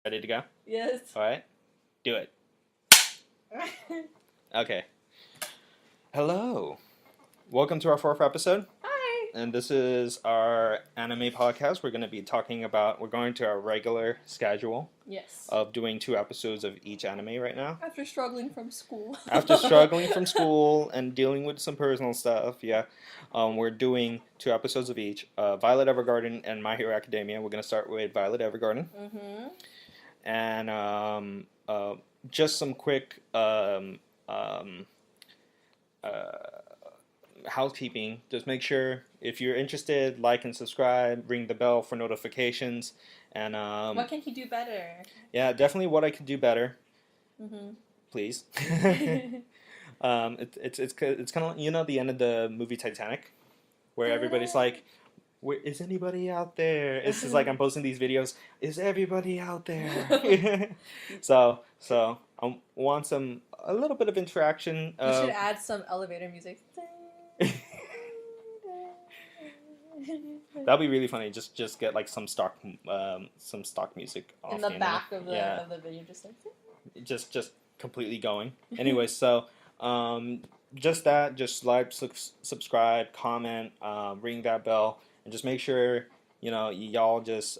Ready to go? Yes. All right. Do it. Okay. Hello. Welcome to our fourth episode. Hi. And this is our anime podcast. We're going to our regular schedule Yes. of doing 2 episodes of each anime right now. After struggling from school. After struggling from school and dealing with some personal stuff, yeah. We're doing 2 episodes of each. Violet Evergarden and My Hero Academia. We're going to start with Violet Evergarden. Mm-hmm. And just some quick housekeeping. Just make sure if you're interested, like and subscribe, ring the bell for notifications, and what can he do better? Yeah, definitely what I could do better. Mm-hmm. Please. It's kind of, you know, the end of the movie Titanic, where everybody's like, is anybody out there? It's just like I'm posting these videos. Is everybody out there? so I want a little bit of interaction. You should add some elevator music. That'd be really funny. Just get like some stock music off in the internet. back of the video, just like just completely going. Anyway, so just like, subscribe, comment, ring that bell, and just make sure y'all just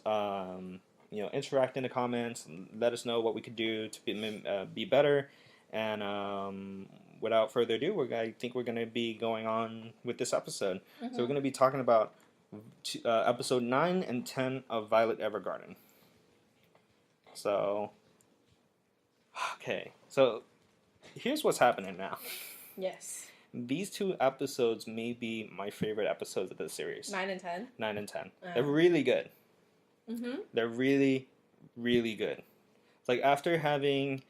interact in the comments and let us know what we could do to be better. And without further ado, I think we're going to be going on with this episode. Mm-hmm. So we're going to be talking about episode 9 and 10 of Violet Evergarden. So, okay. So, here's what's happening now. Yes. These 2 episodes may be my favorite episodes of the series. 9 and 10? 9 and 10. They're really good. Mm-hmm. They're really, really good. It's like after having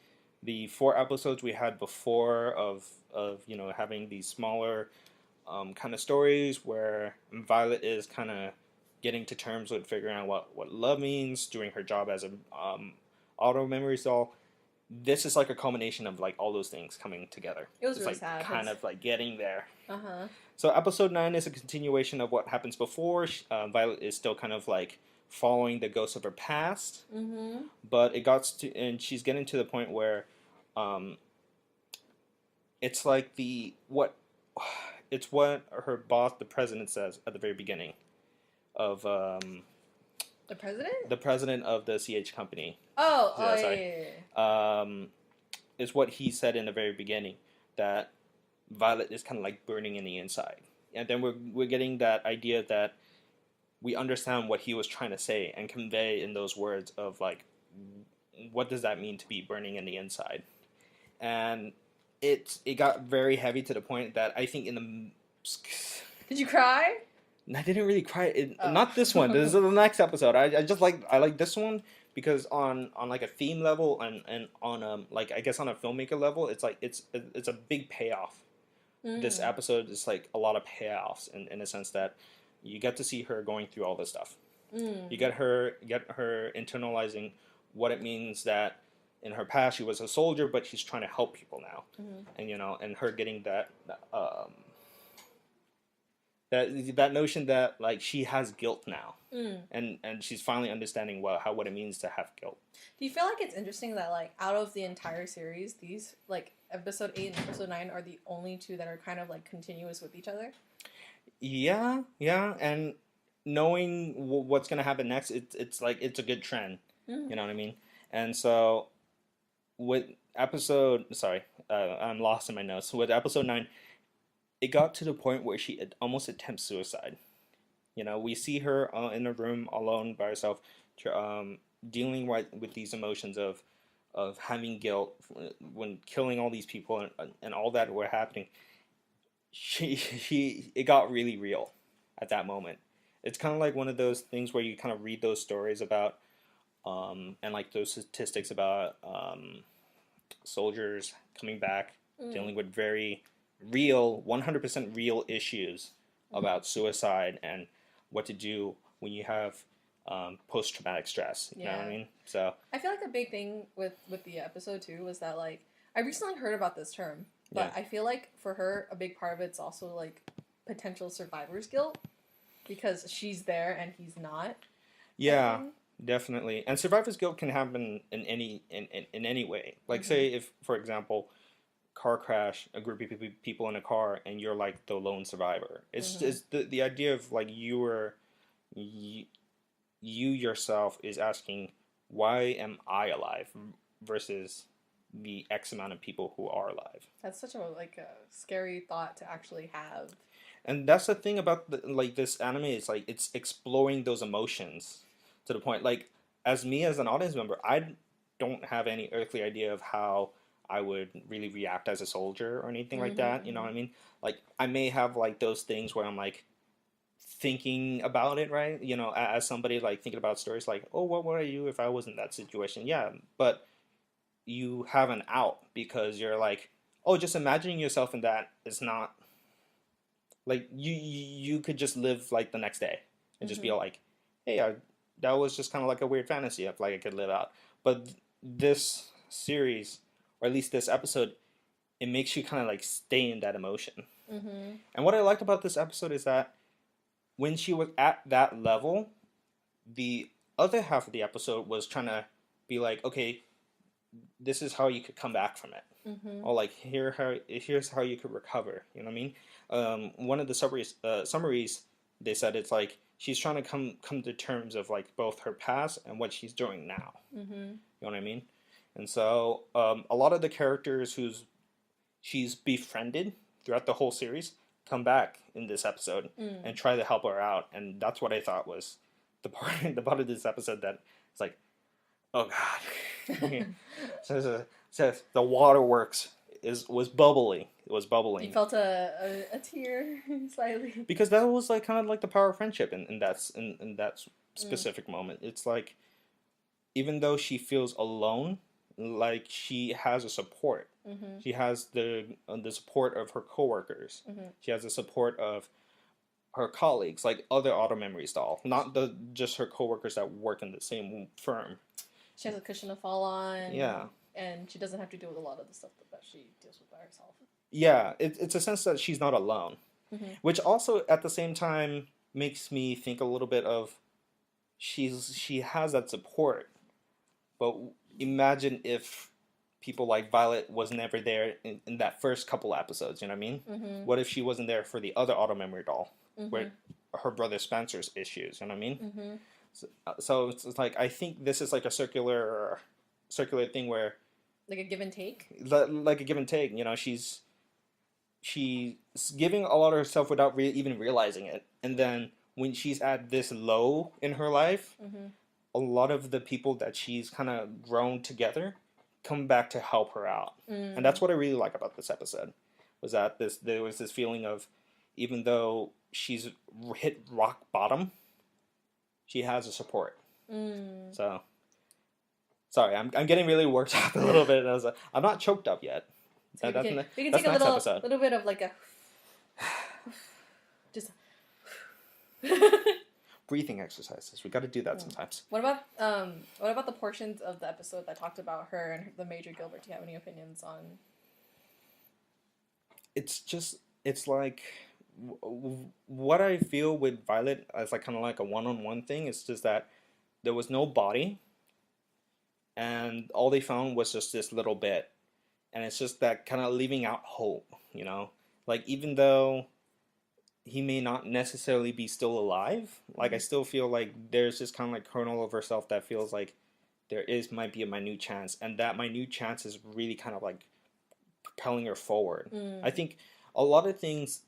the 4 episodes we had before of having these smaller kind of stories where Violet is kind of getting to terms with figuring out what love means, doing her job as a auto memory doll. This is like a culmination of like all those things coming together. It was it's really like sad. Kind of like getting there. Uh-huh. So episode 9 is a continuation of what happens before. Violet is still kind of like following the ghosts of her past. Mm-hmm. But and she's getting to the point where it's like it's what her boss, the president, says at the very beginning of the president? The president of the CH company. Yeah. Is what he said in the very beginning, that Violet is kind of like burning in the inside. And then we're getting that idea that we understand what he was trying to say and convey in those words of like, what does that mean to be burning in the inside? And it got very heavy to the point that I think Did you cry? I didn't really cry. Not this one. This is the next episode. I like this one because on like a theme level and on like I guess on a filmmaker level, it's like it's a big payoff. Mm. This episode is like a lot of payoffs in the sense that you get to see her going through all this stuff. Mm. You get her internalizing what it means that in her past she was a soldier, but she's trying to help people now, and her getting that notion that like she has guilt now, and she's finally understanding what it means to have guilt. Do you feel like it's interesting that like out of the entire series, these like episode 8 and episode 9 are the only 2 that are kind of like continuous with each other? Yeah, and knowing what's gonna happen next, it's like it's a good trend. You know what I mean? And so with I'm lost in my notes. With episode 9, it got to the point where she almost attempts suicide. We see her in a room alone by herself, dealing with these emotions of having guilt when killing all these people and all that were happening. It got really real at that moment. It's kind of like one of those things where you kind of read those stories about and like those statistics about soldiers coming back, dealing with very real, 100% real issues about suicide and what to do when you have post-traumatic stress. You know what I mean? So I feel like a big thing with the episode too was that like I recently heard about this term, but I feel like for her a big part of it's also like potential survivor's guilt because she's there and he's not. Yeah. Definitely. And survivor's guilt can happen in any way. Like Mm-hmm. say if for example, car crash, a group of people in a car and you're like the lone survivor. It's Mm-hmm. just the idea of like you, you yourself is asking why am I alive versus the X amount of people who are alive. That's such a like a scary thought to actually have. And that's the thing about like this anime is like it's exploring those emotions to the point like as me as an audience member, I don't have any earthly idea of how I would really react as a soldier or anything like that. You know what Mm-hmm. I mean? Like I may have like those things where I'm like thinking about it, right? You know, as somebody like thinking about stories like, oh, what would I do if I was in that situation? Yeah, but you have an out because you're like, oh, just imagining yourself in that is not like you could just live like the next day and just Mm-hmm. be like, hey, that was just kind of like a weird fantasy of like I could live out. But this series, or at least this episode, it makes you kind of like stay in that emotion. Mm-hmm. And what I liked about this episode is that when she was at that level, the other half of the episode was trying to be like, okay, this is how you could come back from it, Mm-hmm. or like here's how you could recover. You know what I mean? One of the summaries they said it's like she's trying to come to terms of like both her past and what she's doing now. Mm-hmm. You know what I mean? And so a lot of the characters who's she's befriended throughout the whole series come back in this episode Mm. and try to help her out, and that's what I thought was the part of this episode that it's like, oh god. says the waterworks was bubbling. It was You bubbling felt a tear slightly. because that was like kind of like the power of friendship in that Mm. specific moment. It's like even though she feels alone, like she has a support. Mm-hmm. She has the support of her coworkers. Mm-hmm. She has the support of her colleagues, like other Auto Memories doll, not the just her coworkers that work in the same firm. She has a cushion to fall on. Yeah. And she doesn't have to deal with a lot of the stuff that she deals with by herself. Yeah, it's a sense that she's not alone, Mm-hmm. which also at the same time makes me think a little bit of she has that support, but imagine if people like Violet was never there in that first couple episodes. You know what I mean? Mm-hmm. What if she wasn't there for the other Auto Memory doll, Mm-hmm. where her brother Spencer's issues? You know what I mean? Mm-hmm. So it's like I think this is like a circular thing where Like a give and take. like a give and take. You know, she's giving a lot of herself without even realizing it, and then when she's at this low in her life, Mm-hmm. a lot of the people that she's kind of grown together come back to help her out, and that's what I really like about this episode was that there was this feeling of even though she's hit rock bottom, she has a support. Mm. So sorry, I'm getting really worked up a little bit. I'm not choked up yet. So That's we can that's take a next episode. little bit of like a just. Breathing exercises. We got to do that sometimes. What about the portions of the episode that talked about her and the Major Gilbert? Do you have any opinions on? It's like what I feel with Violet as like kind of like a one-on-one thing. It's just that there was no body, and all they found was just this little bit, and it's just that kind of leaving out hope. You know, like even though he may not necessarily be still alive, like I still feel like there's this kind of like kernel of herself that feels like might be a minute chance, and that minute chance is really kind of like propelling her forward. I think a lot of things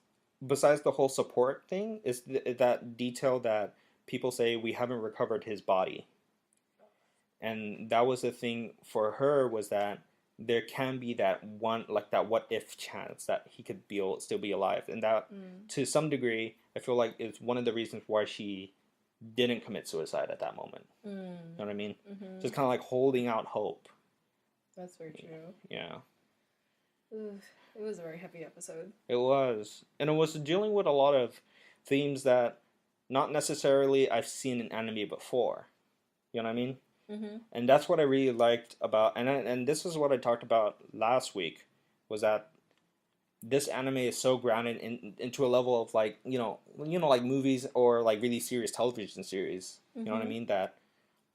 besides the whole support thing is that detail that people say we haven't recovered his body, and that was the thing for her was that there can be that one like that what if chance that he could still be alive, and that to some degree I feel like it's one of the reasons why she didn't commit suicide at that moment. You know what I mean? Mm-hmm. Just kind of like holding out hope. That's very true. Yeah. Ugh, it was a very heavy episode. It was. And it was dealing with a lot of themes that not necessarily I've seen in anime before. You know what I mean? Mm-hmm. And that's what I really liked about, and this is what I talked about last week, was that this anime is so grounded into a level of like like movies or like really serious television series. You know what I mean? That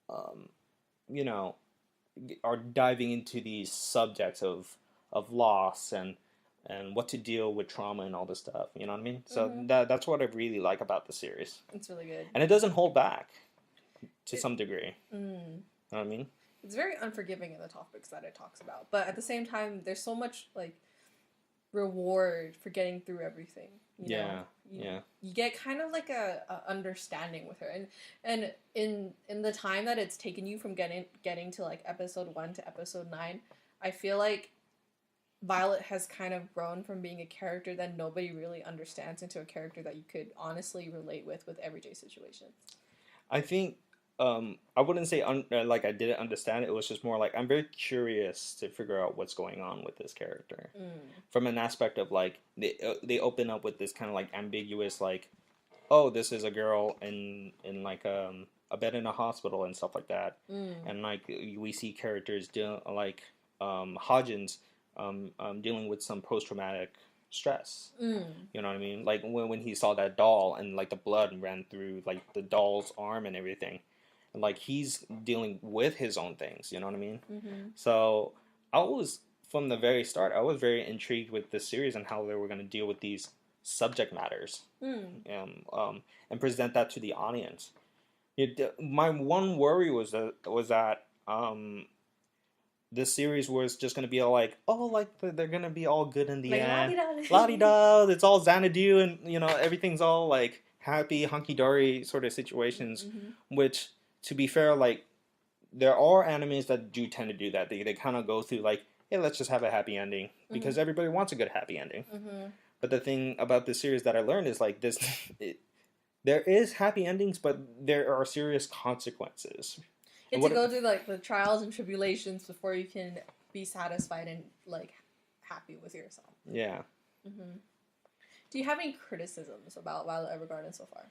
um, you know, are diving into these subjects of loss and what to deal with trauma and all this stuff. You know what I mean? So Mm-hmm. that's what I really like about the series, It's really good. and it doesn't hold back to It, some degree. mm, You know what I mean? it's very unforgiving in the topics that it talks about, but at the same time, there's so much like reward for getting through everything. You know, you get kind of like a understanding with her, and in the time that it's taken you from getting to like episode 1 to episode 9, I feel like Violet has kind of grown from being a character that nobody really understands into a character that you could honestly relate with everyday situations. I think I wouldn't say like I didn't understand it. It was just more like I'm very curious to figure out what's going on with this character from an aspect of like they open up with this kind of like ambiguous like, oh, this is a girl in like a bed in a hospital and stuff like that, and like we see characters like Hodgins dealing with some post traumatic stress. You know what I mean? Like when he saw that doll and like the blood ran through like the doll's arm and everything. And like he's dealing with his own things, you know what I mean? Mm-hmm. So I was from the very start, I was very intrigued with this series and how they were going to deal with these subject matters and present that to the audience. My one worry was that this series was just gonna be all like, oh, like they're gonna be all good in the Like end, la-di-da. la di da. It's all Xanadu, and everything's all like happy, hunky dory sort of situations. Mm-hmm. Which, to be fair, like there are animes that do tend to do that. They kind of go through like, hey, let's just have a happy ending because everybody wants a good happy ending. Mm-hmm. But the thing about this series that I learned is like this. There is happy endings, but there are serious consequences. You have to go through like the trials and tribulations before you can be satisfied and like happy with yourself. Yeah. Mm-hmm. Do you have any criticisms about Violet Evergarden so far?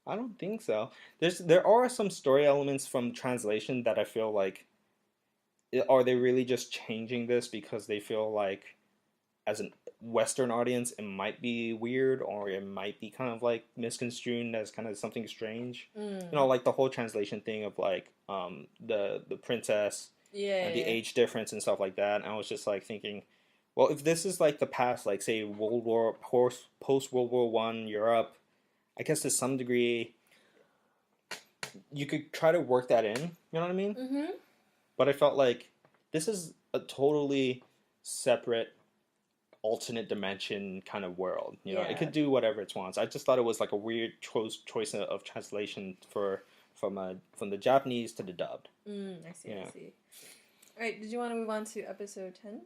I don't think so. There are some story elements from translation that I feel like, are they really just changing this because they feel like as a Western audience it might be weird or it might be kind of like misconstrued as kind of something strange. Like the whole translation thing of like the princess and the age difference and stuff like that. And I was just like thinking, well, if this is like the past, like say post World War One Europe, I guess to some degree you could try to work that in. You know what I mean? Mm-hmm. But I felt like this is a totally separate alternate dimension kind of world. It could do whatever it wants. I just thought it was like a weird choice of translation from the Japanese to the dubbed. I see. I see. All right. Did you want to move on to episode 10?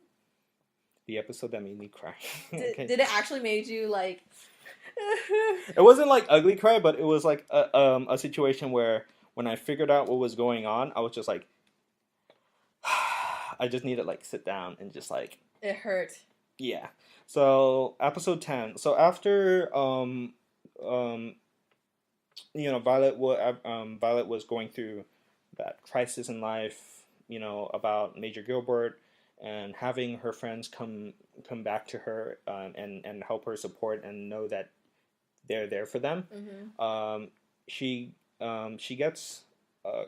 The episode that made me cry. Did it actually made you like? It wasn't like ugly cry, but it was like a situation where when I figured out what was going on, I was just like, I just need to like sit down and just like. It hurt. Yeah. So episode 10. So after Violet was going through that crisis in life, about Major Gilbert and having her friends come back to her and help her support and know that they're there for them. Mm-hmm. She gets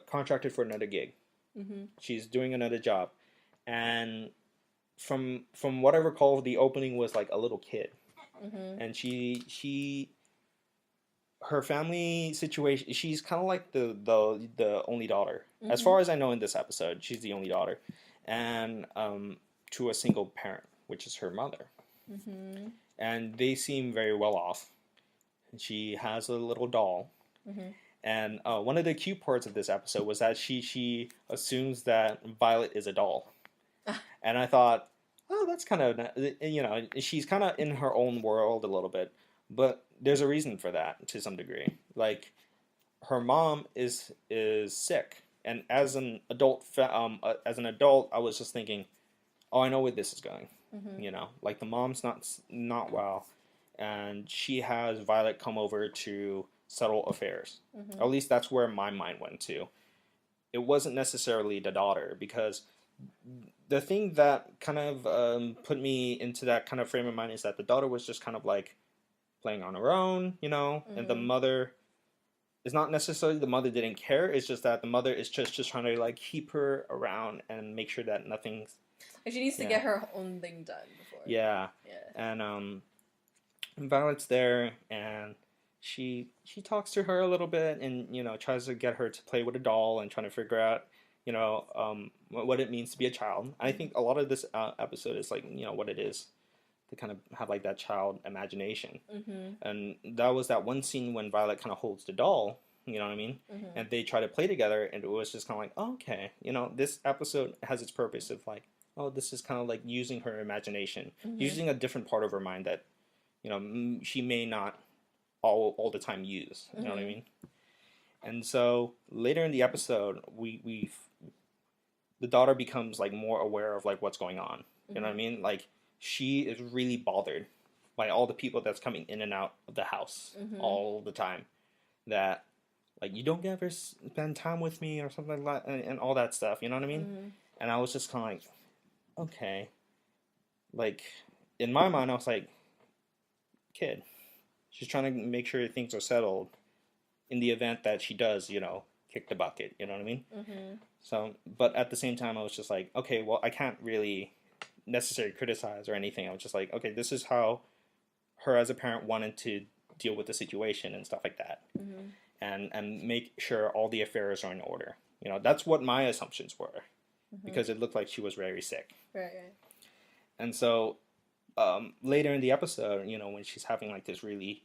contracted for another gig. Mm-hmm. She's doing another job, and from what I recall, the opening was like a little kid, and her family situation. She's kind of like the only daughter, as far as I know in this episode. She's the only daughter, and to a single parent, which is her mother, and they seem very well off. She has a little doll, and one of the cute parts of this episode was that she assumes that Violet is a doll. And I thought, oh, that's kind of, she's kind of in her own world a little bit. But there's a reason for that to some degree. Like, her mom is sick. And as an adult, I was just thinking, oh, I know where this is going. Like the mom's not well. And she has Violet come over to settle affairs. At least that's where my mind went to. It wasn't necessarily the daughter, because the thing that kind of put me into that kind of frame of mind is that the daughter was just kind of like playing on her own, and the mother it's not necessarily the mother didn't care. It's just that the mother is just trying to like keep her around and make sure that nothing's. Like she needs to get her own thing done before. Yeah. And Violet's there, and she talks to her a little bit, and tries to get her to play with a doll and trying to figure out what it means to be a child. I think a lot of this episode is like what it is to kind of have like that child imagination. And that was that one scene when Violet kind of holds the doll, you know what I mean? And they try to play together, and it was just kind of like, oh, okay, this episode has its purpose of like, oh, this is kind of like using her imagination, using a different part of her mind that she may not all the time use, you know what I mean? And so later in the episode, the daughter becomes like more aware of like what's going on, you know what I mean? Like, she is really bothered by all the people that's coming in and out of the house all the time. That, like, you don't ever spend time with me or something like that, and all that stuff, you know what I mean? And I was just kind of like, okay. Like, in my mind, I was like, kid. She's trying to make sure things are settled in the event that she does, kick the bucket, you know what I mean? So, but at the same time, I was just like, okay, well, I can't really necessarily criticize or anything. I was just like, okay, this is how her as a parent wanted to deal with the situation and stuff like that, and make sure all the affairs are in order. That's what my assumptions were, because it looked like she was very sick. Right. And so later in the episode, when she's having like this really,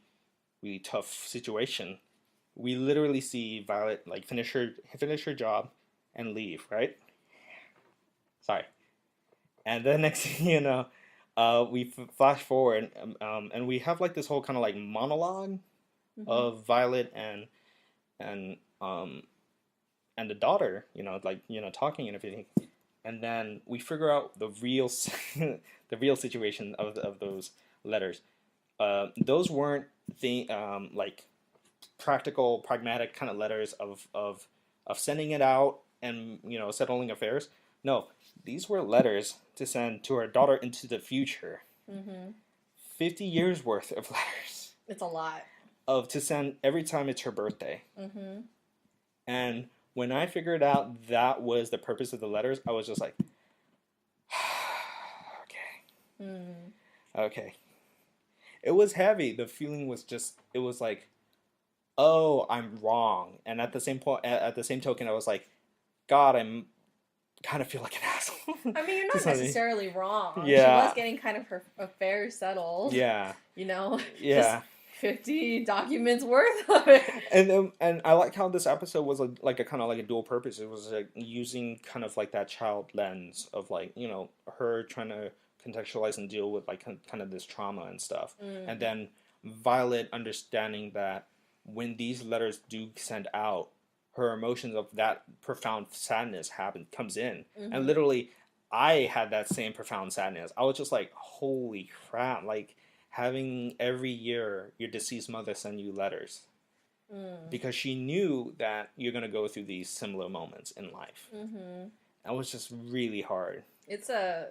really tough situation, we literally see Violet like finish her job and leave, right? Sorry. And then next thing you know, we flash forward, and we have like this whole kind of like monologue of Violet and the daughter, talking and everything, and then we figure out the real the real situation of those letters. Those weren't like practical, pragmatic kind of letters of sending it out and settling affairs. No, these were letters to send to her daughter into the future. 50 years worth of letters. It's a lot. To send every time it's her birthday. And when I figured out that was the purpose of the letters, I was just like, okay. Okay. It was heavy. The feeling was just, it was like, oh, I'm wrong. And at the same token, I was like, God, I'm kind of feel like an asshole. I mean, you're not necessarily wrong. Yeah. She was getting kind of her affairs settled. Yeah. Yeah. Just 50 documents worth of it. And I like how this episode was like a kind of like a dual purpose. It was like using kind of like that child lens of like, her trying to contextualize and deal with like kind of this trauma and stuff. And then Violet understanding that when these letters do send out, her emotions of that profound sadness comes in. And literally, I had that same profound sadness. I was just like, holy crap, like having every year your deceased mother send you letters. Because she knew that you're going to go through these similar moments in life. That was just really hard. It's a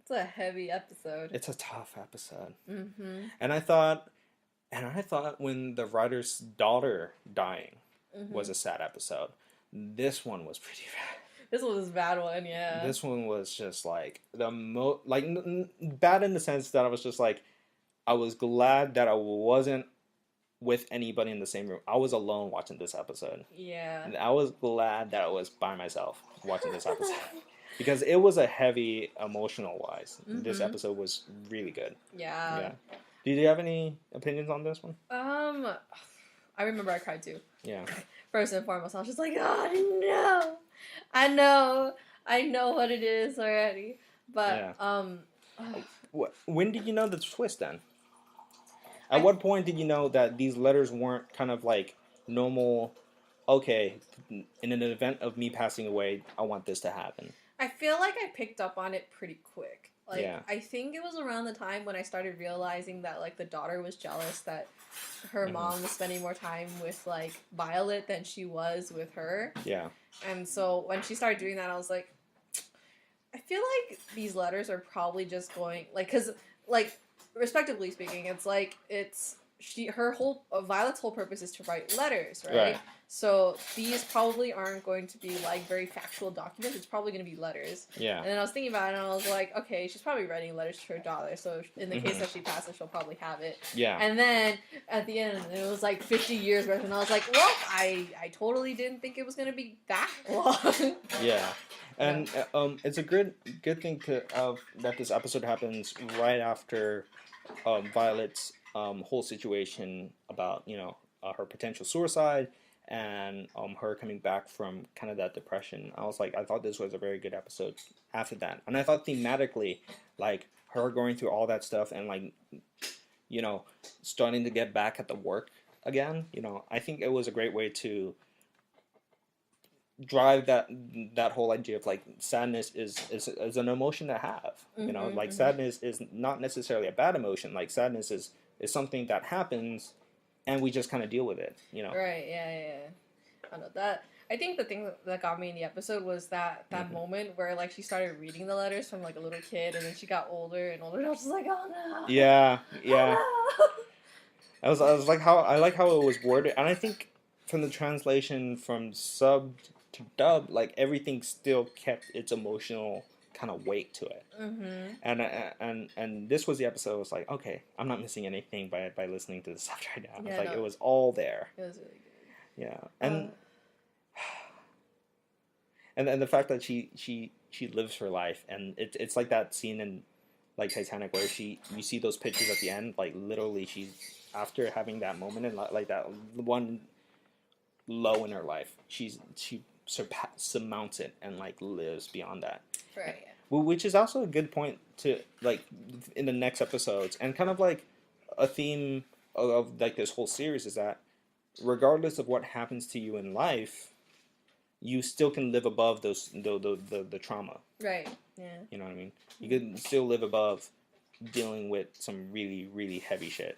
heavy episode. It's a tough episode. And I thought when the writer's daughter dying was a sad episode. This one was pretty bad. This one was a bad one, yeah. This one was just like bad in the sense that I was just like, I was glad that I wasn't with anybody in the same room. I was alone watching this episode. Yeah. And I was glad that I was by myself watching this episode. Because it was a heavy emotional wise. This episode was really good. Yeah. Did you have any opinions on this one? I remember I cried too. Yeah. First and foremost, I was just like, oh no. I know what it is already. But when did you know the twist then? At what point did you know that these letters weren't kind of like normal, okay, in an event of me passing away, I want this to happen? I feel like I picked up on it pretty quick. I think it was around the time when I started realizing that, like, the daughter was jealous that her mom was spending more time with, like, Violet than she was with her. Yeah. And so when she started doing that, I was like, I feel like these letters are probably just going, like, because, like, respectively speaking, it's like, it's Violet's whole purpose is to write letters, right? Right. So these probably aren't going to be like very factual documents. It's probably going to be letters. Yeah. And then I was thinking about it, and I was like, okay, she's probably writing letters to her daughter. So in the case that she passes, she'll probably have it. Yeah. And then at the end, it was like 50 years worth, and I was like, well, I totally didn't think it was going to be that long. Yeah. And it's a good thing that this episode happens right after Violet's whole situation about her potential suicide and her coming back from kind of that depression. I thought this was a very good episode after that, and I thought thematically, like her going through all that stuff and like starting to get back at the work again. I think it was a great way to drive that whole idea of like sadness is an emotion to have. Like sadness is not necessarily a bad emotion. Like sadness is something that happens and we just kind of deal with it. Right, yeah. I know that. I think the thing that got me in the episode was that moment where like she started reading the letters from like a little kid, and then she got older and older, and I was just like, oh no. Yeah. Oh, no. I was like how it was worded, and I think from the translation from sub to dub, like everything still kept its emotional kind of weight to it. And this was the episode. I was like, okay, I'm not missing anything by listening to this stuff right now. Yeah, it's like it was all there. It was really good. Yeah, and the fact that she lives her life, and it's like that scene in like Titanic where you see those pictures at the end, like literally she's after having that moment and like that one low in her life, she surmounts it and like lives beyond that. Right. Which is also a good point to like in the next episodes, and kind of like a theme of like this whole series is that regardless of what happens to you in life, you still can live above the trauma. Right. Yeah. You know what I mean? You can still live above dealing with some really, really heavy shit.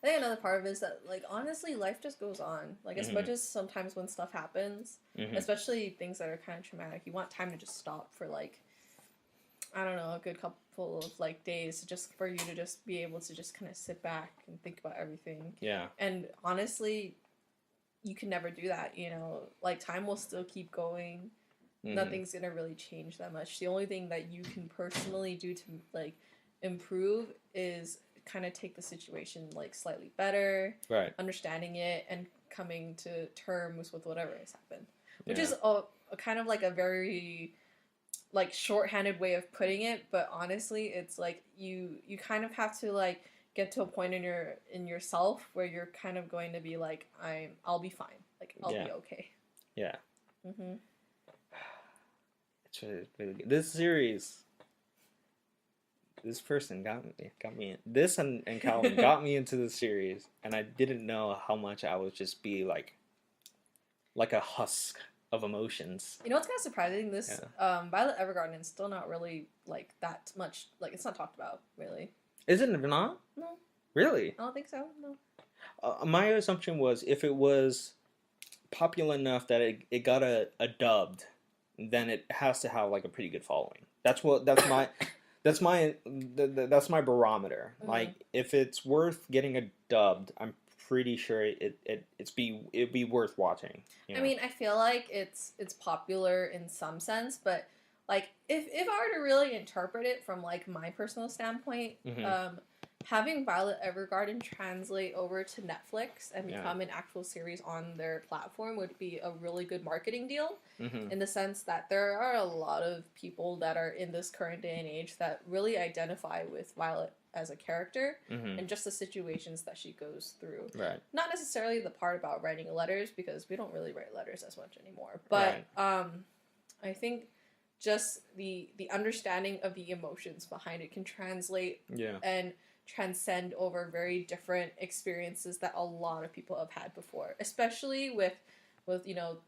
I think another part of it is that, like, honestly, life just goes on. Like, as much as sometimes when stuff happens, especially things that are kind of traumatic, you want time to just stop for, like, I don't know, a good couple of, like, days just for you to just be able to just kind of sit back and think about everything. Yeah. And honestly, you can never do that, Like, time will still keep going. Nothing's gonna really change that much. The only thing that you can personally do to, like, improve is kind of take the situation like slightly better, right, understanding it and coming to terms with whatever has happened, which is a kind of like a very like shorthanded way of putting it, but honestly it's like you kind of have to like get to a point in yourself where you're kind of going to be like I'll be fine, like I'll be okay. It's really good. This series, this person got me. This and Calvin got me into the series, and I didn't know how much I would just be like a husk of emotions. You know what's kind of surprising? This Violet Evergarden is still not really like that much. Like it's not talked about really. Is it not? No. Really? I don't think so. No. My assumption was if it was popular enough that it got a dubbed, then it has to have like a pretty good following. That's my. That's my barometer. Like, if it's worth getting a dubbed, I'm pretty sure it'd be worth watching. I mean, I feel like it's popular in some sense, but like if I were to really interpret it from like my personal standpoint, having Violet Evergarden translate over to Netflix and become an actual series on their platform would be a really good marketing deal, in the sense that there are a lot of people that are in this current day and age that really identify with Violet as a character and just the situations that she goes through. Right. Not necessarily the part about writing letters, because we don't really write letters as much anymore. But I think just the understanding of the emotions behind it can translate and transcend over very different experiences that a lot of people have had before, especially with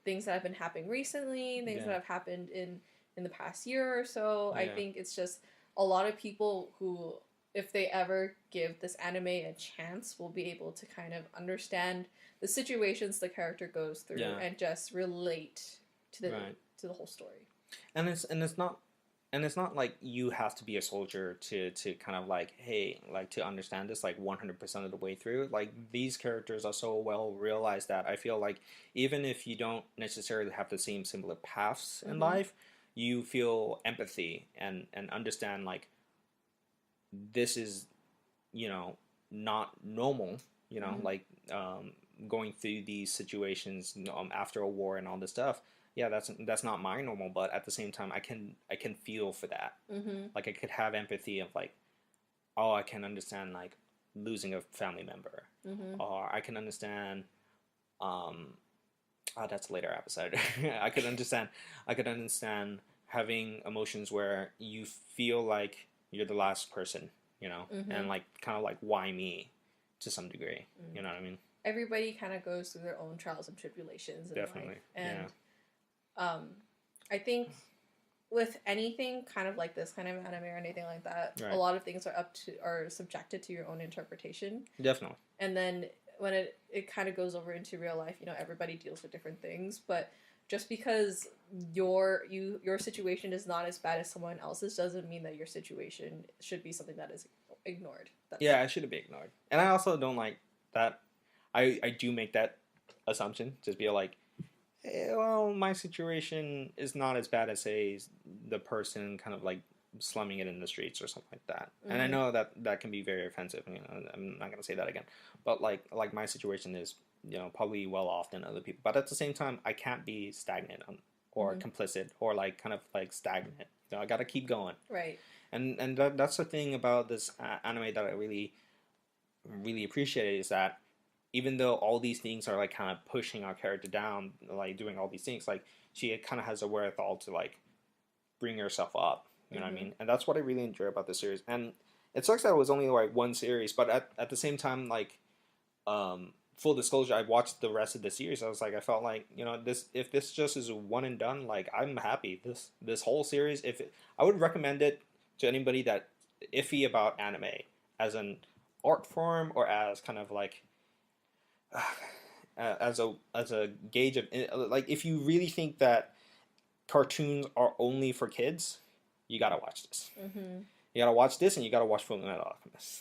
things that have been happening recently, things that have happened in the past year or so. I think it's just a lot of people who, if they ever give this anime a chance, will be able to kind of understand the situations the character goes through and just relate to the whole story. And it's not and it's not like you have to be a soldier to kind of like, hey, like to understand this like 100% of the way through. Like these characters are so well realized that I feel like even if you don't necessarily have the same similar paths in life, you feel empathy and understand like this is, you know, not normal, you know, like going through these situations, after a war and all this stuff. Yeah, that's not my normal, but at the same time, I can feel for that. Like I could have empathy of like, oh, I can understand like losing a family member, or I can understand, oh, that's a later episode. I could understand having emotions where you feel like you're the last person, you know, and like kind of like why me, to some degree. You know what I mean? Everybody kind of goes through their own trials and tribulations in Definitely, life, and I think with anything kind of like this kind of anime or anything like that, right. A lot of things are subjected to your own interpretation. Definitely. And then when it kind of goes over into real life, you know, everybody deals with different things, but just because your situation is not as bad as someone else's doesn't mean that your situation should be something that is ignored. Yeah, it should be ignored. And I also don't like that. I do make that assumption, just be like, well, my situation is not as bad as, say, the person kind of like slumming it in the streets or something like that. And I know that can be very offensive. You know, I'm not gonna say that again. But like my situation is, you know, probably well off than other people. But at the same time, I can't be stagnant or complicit or like kind of like stagnant. You know, I gotta keep going. Right. And that's the thing about this anime that I really appreciate, is that even though all these things are like kind of pushing our character down, like doing all these things, like she kind of has a wherewithal to like bring herself up. You know what I mean? And that's what I really enjoy about the series. And it sucks that it was only like one series, but at the same time, like, full disclosure, I watched the rest of the series. I was like, I felt like, you know, if this just is one and done, like I'm happy. This whole series, I would recommend it to anybody that iffy about anime as an art form or as kind of like as a gauge of, like, if you really think that cartoons are only for kids, you gotta watch this. You gotta watch this, and you gotta watch Fullmetal Alchemist.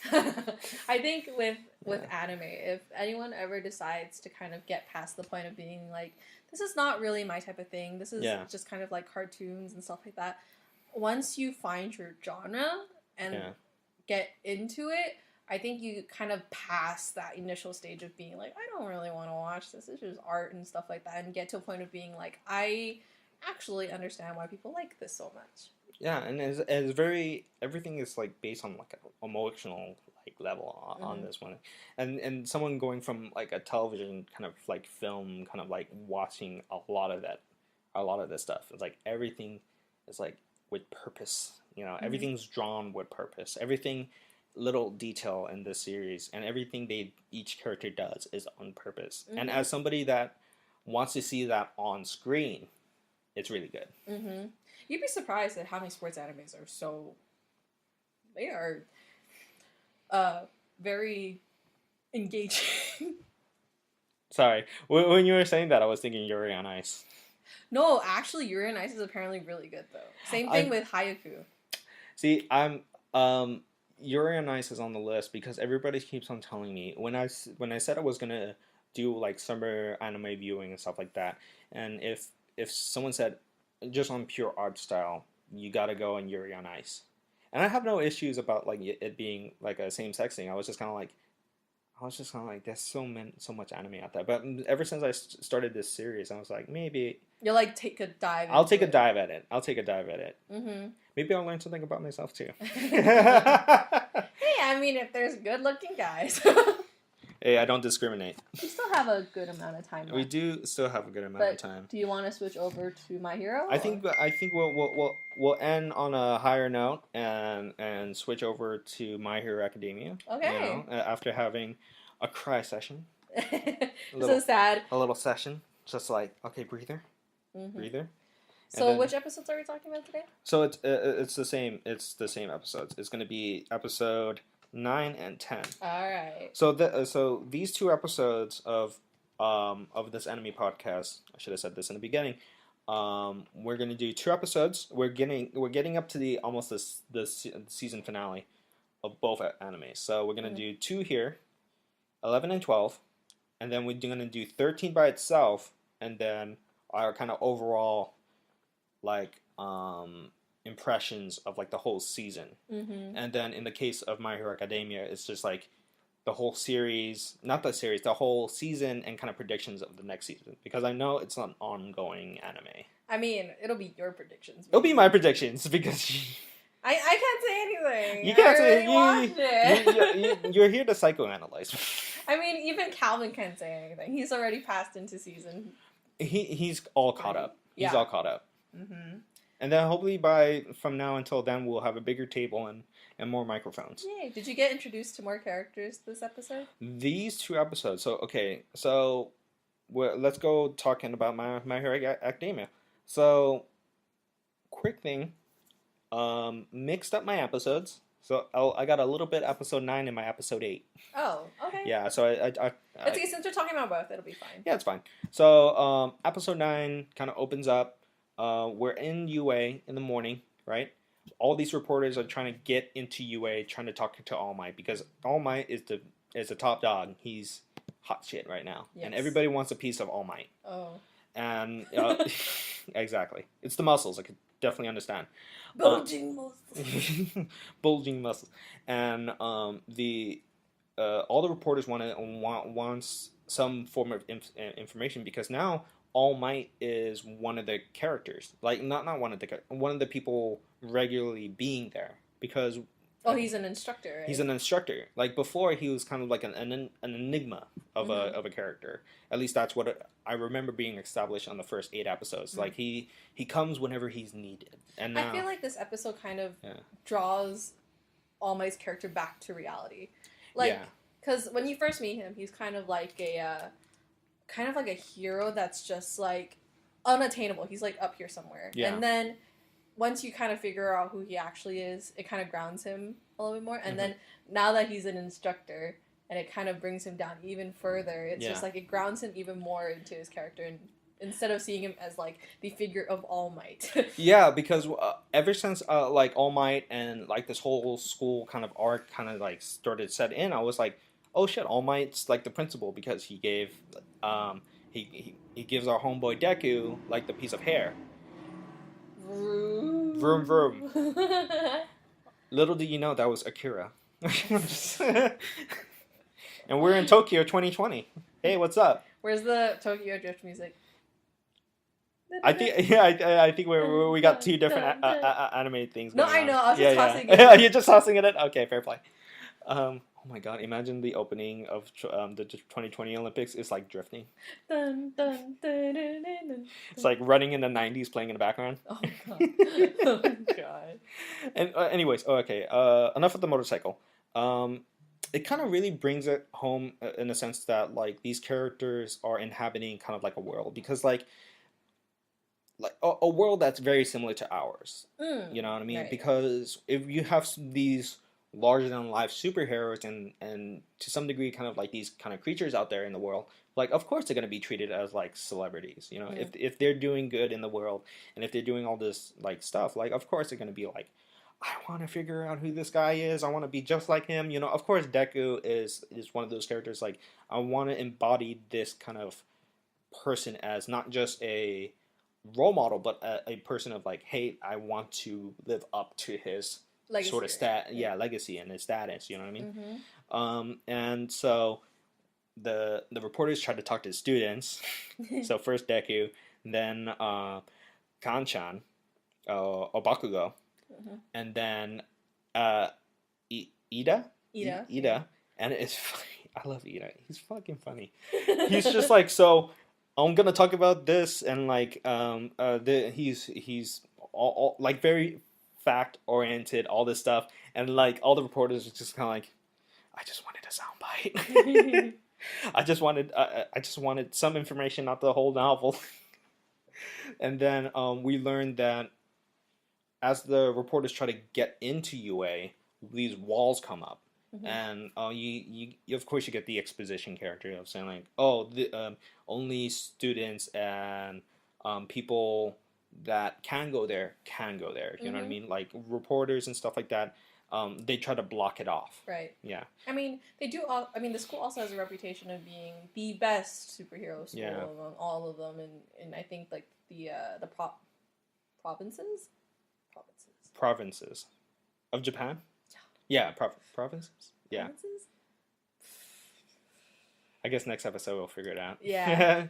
I think with anime, if anyone ever decides to kind of get past the point of being like, this is not really my type of thing, this is just kind of like cartoons and stuff like that, once you find your genre and get into it, I think you kind of pass that initial stage of being like, I don't really want to watch this, this is just art and stuff like that, and get to a point of being like, I actually understand why people like this so much. Yeah, and it's very, everything is like based on like an emotional like level on this one, and someone going from like a television kind of like film, kind of like watching a lot of this stuff. It's like everything is like with purpose, you know, everything's drawn with purpose. Everything, little detail in this series, and everything each character does is on purpose. And as somebody that wants to see that on screen, it's really good. You'd be surprised at how many sports animes are so... They are very engaging. Sorry. When you were saying that, I was thinking Yuri on Ice. No, actually, Yuri on Ice is apparently really good, though. Same thing with Haikyuu. See, Yuri on Ice is on the list because everybody keeps on telling me, when I said I was going to do like summer anime viewing and stuff like that, and if someone said, just on pure art style, you gotta go on Yuri on Ice. And I have no issues about like it being like a same-sex thing. I was just kind of like, there's so much anime out there. But ever since I started this series, I was like, maybe you'll like take a dive. I'll take a dive at it. Maybe I'll learn something about myself too. Hey, I mean, if there's good-looking guys. Hey, I don't discriminate. We still have a good amount of time left. We do still have a good amount of time. Do you want to switch over to My Hero? I think we'll end on a higher note and switch over to My Hero Academia. Okay. You know, after having a cry session. So sad. A little session, just like, okay, breather. So which episodes are we talking about today? So it's the same. It's the same episodes. It's going to be episode 9 and 10. All right. So these two episodes of this anime podcast, I should have said this in the beginning, We're gonna do 2 episodes. We're getting up to the almost the season finale of both animes. So we're gonna do 2 here, 11 and 12, and then we're gonna do 13 by itself, and then our kind of overall like impressions of like the whole season. And then in the case of My Hero Academia, it's just like the whole series, not the series, the whole season, and kind of predictions of the next season, because I know it's an ongoing anime. I mean, it'll be your predictions. It'll be my predictions because I can't say anything. you can't I already watched it. you're here to psychoanalyze. I mean, even Calvin can't say anything. He's already passed into season. He's all caught up. He's Yeah. all caught up. And then hopefully from now until then we'll have a bigger table and more microphones. Yay! Did you get introduced to more characters this episode? These 2 episodes. So let's go talking about My Hero Academia. So quick thing, mixed up my episodes. So I got a little bit episode 9 and my episode 8. Oh, okay. Yeah. So It's okay, since we're talking about both, it'll be fine. Yeah, it's fine. So episode 9 kind of opens up. We're in UA in the morning, right? All these reporters are trying to get into UA, trying to talk to All Might, because All Might is the top dog. He's hot shit right now, Yes. and everybody wants a piece of All Might. Oh. And exactly, it's the muscles. I could definitely understand. Bulging muscles. Bulging muscles, and all the reporters wants some form of information, because now All Might is one of the characters, like not one of the people regularly being there, because Oh, he's an instructor, right? he's an instructor. Like before, he was kind of like an enigma of a character. At least that's what I remember being established on the first 8 episodes. Like he comes whenever he's needed. And now, I feel like this episode kind of draws All Might's character back to reality. Like, because when you first meet him, he's kind of like a hero that's just like unattainable. He's like up here somewhere. Yeah. And then once you kind of figure out who he actually is, it kind of grounds him a little bit more. And then now that he's an instructor, and it kind of brings him down even further, it's just like it grounds him even more into his character, and instead of seeing him as like the figure of All Might. Yeah, because ever since like All Might and like this whole school kind of arc kind of like started set in, I was like, oh shit, All Might's like the principal, because he gave he gives our homeboy Deku like the piece of hair. Vroom. Vroom vroom. Little did you know that was Akira. And we're in Tokyo 2020. Hey, what's up? Where's the Tokyo Drift music? I think we got 2 different anime things. No, going I on. know. I was just tossing it. You're just tossing it in? Okay, fair play. Oh my god! Imagine the opening of the 2020 Olympics is like drifting. Dun, dun, dun, dun, dun, dun. It's like running in the 90s, playing in the background. Oh god! Oh god! And anyways, okay. Enough of the motorcycle. It kind of really brings it home in the sense that like these characters are inhabiting kind of like a world, because like a world that's very similar to ours. You know what I mean? Right. Because if you have these larger than life superheroes and to some degree kind of like these kind of creatures out there in the world, like of course they're going to be treated as like celebrities, you know. If they're doing good in the world, and if they're doing all this like stuff, like of course they're going to be like, I want to figure out who this guy is, I want to be just like him, you know. Of course Deku is one of those characters, like I want to embody this kind of person as not just a role model, but a person of like, hey, I want to live up to his legacy, sort of legacy and his status, you know what I mean? And so the reporters tried to talk to the students. So first Deku, then Kanchan, Obakugo, and then Ida, and it's funny. I love Ida. He's fucking funny. He's just like, so I'm gonna talk about this, and like he's all like very fact oriented, all this stuff, and like all the reporters are just kind of like, I just wanted a soundbite. I just wanted some information, not the whole novel. And then we learned that as the reporters try to get into UA, these walls come up. And you of course you get the exposition character of saying like, oh, the only students and people that can go there can go there. You know what I mean? Like reporters and stuff like that. They try to block it off. Right. Yeah. I mean, they do. I mean, the school also has a reputation of being the best superhero school among all of them, and I think like the provinces of Japan. Yeah, provinces. Yeah. Provinces? I guess next episode we'll figure it out. Yeah.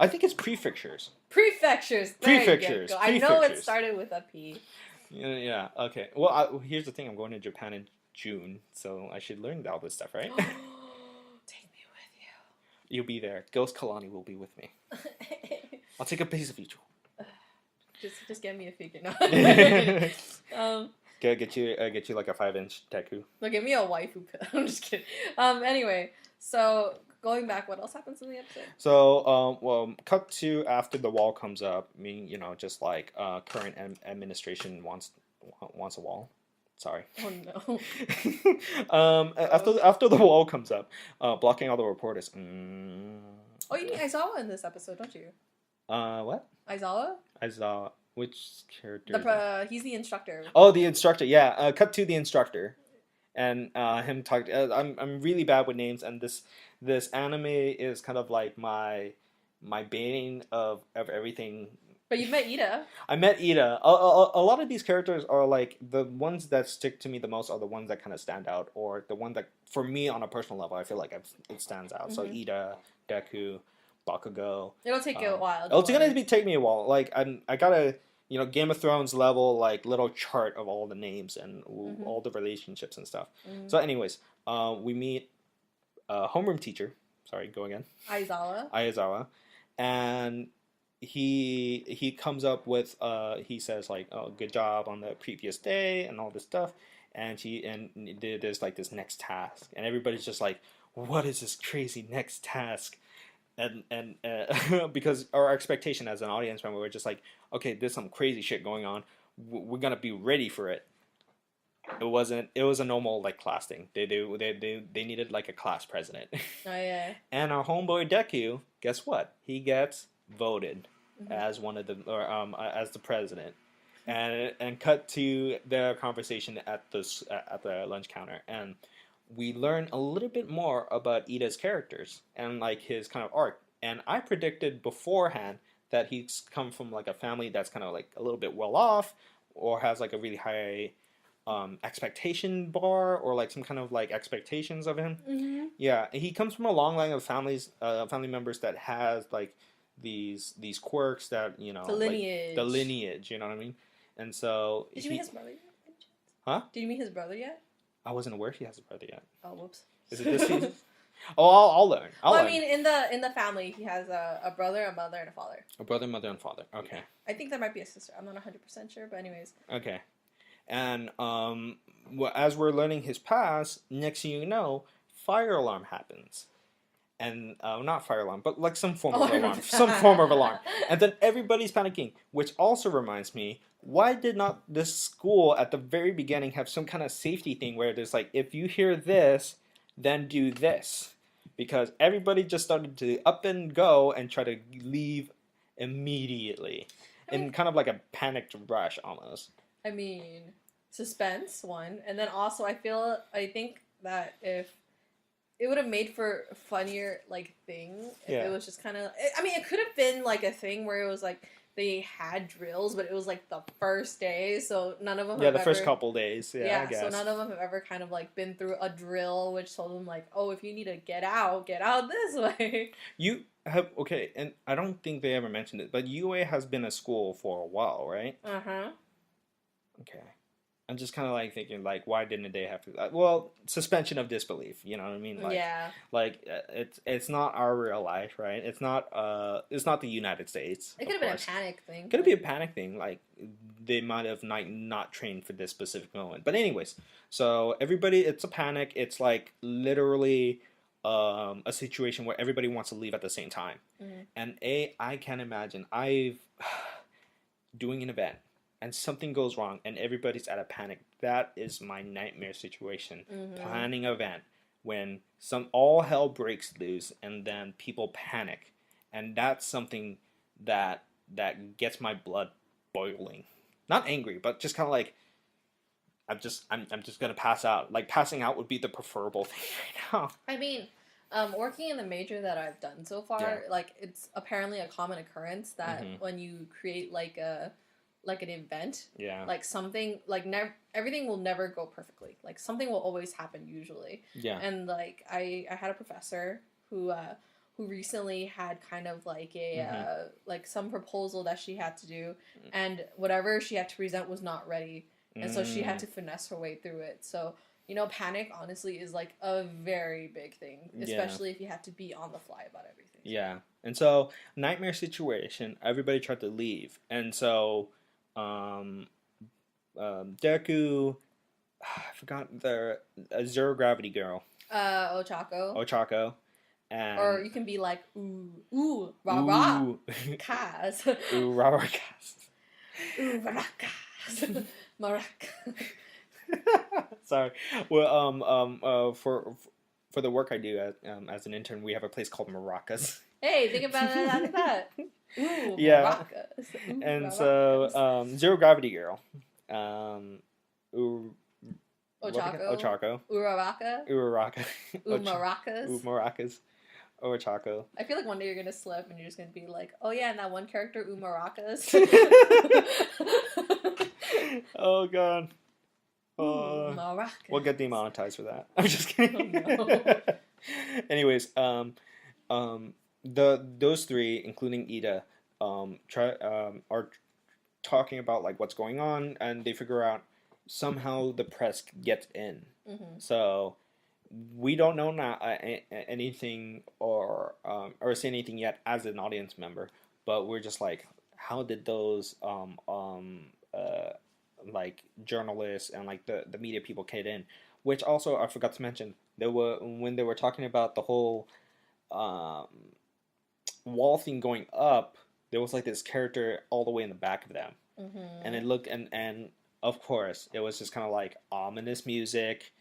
I think it's prefectures. Prefectures. Prefectures. I know it started with a P. Yeah. Okay. Well, here's the thing. I'm going to Japan in June, so I should learn all this stuff, right? Take me with you. You'll be there. Ghost Kalani will be with me. I'll take a piece of each. Just get me a figure. No. Get you like a 5-inch Deku. No, give me a waifu. I'm just kidding. Anyway, so going back, what else happens in the episode? So, well, cut to after the wall comes up. I mean, just like current administration wants a wall. Sorry. Oh no. After the wall comes up, blocking all the reporters. Oh, you mean Aizawa in this episode, don't you? What? Aizawa? Which character? He's the instructor. Oh, the instructor. Yeah. Cut to the instructor, and him talk. I'm really bad with names, and this anime is kind of like my bane of everything. But you met Ida. I met Ida. A lot of these characters are like the ones that stick to me the most are the ones that kind of stand out, or the one that for me on a personal level I feel like it stands out. So Ida, Deku, Bakugo. It'll take you a while. It's gonna take me a while. Like I gotta Game of Thrones level like little chart of all the names and all the relationships and stuff. So anyways, we meet a homeroom teacher. Sorry, go again. Aizawa, and he comes up with he says like, oh, good job on the previous day and all this stuff, and there's like this next task, and everybody's just like, what is this crazy next task? And because our expectation as an audience member, we're just like, okay, there's some crazy shit going on. We're gonna be ready for it. It wasn't. It was a normal like class thing. They needed like a class president. Oh yeah. And our homeboy Deku, guess what? He gets voted as one of the as the president. And cut to their conversation at the lunch counter, and we learn a little bit more about Ida's characters and like his kind of arc. And I predicted beforehand that he's come from like a family that's kind of like a little bit well off, or has like a really high expectation bar, or like some kind of like expectations of him. Yeah, he comes from a long line of family members that has like these quirks that the lineage. You know what I mean? And so did you meet his brother yet? Huh? Did you meet his brother yet? I wasn't aware he has a brother yet. Oh, whoops. Is it this season? Oh, I'll learn. I mean, in the family, he has a brother, a mother, and a father. A brother, mother, and father. Okay. I think there might be a sister. I'm not 100% sure, but anyways. Okay. And as we're learning his past, next thing you know, fire alarm happens. And not fire alarm, but like some form of alarm. Some form of alarm. And then everybody's panicking, which also reminds me, why did not this school at the very beginning have some kind of safety thing where there's like, if you hear this, then do this? Because everybody just started to up and go and try to leave immediately. In kind of like a panicked rush almost. I mean, suspense, one. And then also I think that if it would have made for a funnier like thing if it was just kind of, I mean, it could have been like a thing where it was like they had drills, but it was like the first day, so none of them have first couple days, I guess. So none of them have ever kind of like been through a drill which told them like, oh, if you need to get out this way. You have, okay, and I don't think they ever mentioned it, but UA has been a school for a while, right? Okay. I'm just kind of like thinking, like, why didn't they have to? Well, suspension of disbelief. You know what I mean? Like, like it's not our real life, right? It's not the United States. It could have been a panic thing. Could be a panic thing. Like they might have not trained for this specific moment. But anyways, so everybody, it's a panic. It's like literally a situation where everybody wants to leave at the same time. And I can't imagine. Doing an event. And something goes wrong, and everybody's at a panic. That is my nightmare situation. Planning an event when all hell breaks loose, and then people panic, and that's something that gets my blood boiling. Not angry, but just kind of like I'm just gonna pass out. Like passing out would be the preferable thing right now. I mean, working in the major that I've done so far, like it's apparently a common occurrence that when you create like an event, like something like everything will never go perfectly. Like something will always happen usually. Yeah. And like I had a professor who recently had kind of like a like some proposal that she had to do, and whatever she had to present was not ready, and so she had to finesse her way through it. So panic honestly is like a very big thing, especially if you have to be on the fly about everything. Yeah. And so nightmare situation, everybody tried to leave, and so Deku, I forgot the Zero Gravity Girl. Ochako. And or you can be like, ooh, rah, Kaz. Ooh, rah, Kaz. Ooh, maracas. Maracas. Sorry. Well, for the work I do as an intern, we have a place called Maracas. Hey, think about it like that. Ooh, yeah. Maracas. Ooh, and maracas. So, Zero Gravity Girl. Ochako. Uraraka. Maracas. Ochako. I feel like one day you're gonna slip and you're just gonna be like, oh yeah, and that one character, Maracas. Oh god. Maracas. We'll get demonetized for that. I'm just kidding. Oh, no. Anyways, those three, including Ida, are talking about like what's going on, and they figure out somehow the press gets in. So we don't know now anything or say anything yet as an audience member, but we're just like, how did those like journalists and like the media people get in? Which also I forgot to mention, when they were talking about the whole wall thing going up, there was like this character all the way in the back of them, and it looked and of course it was just kind of like ominous music,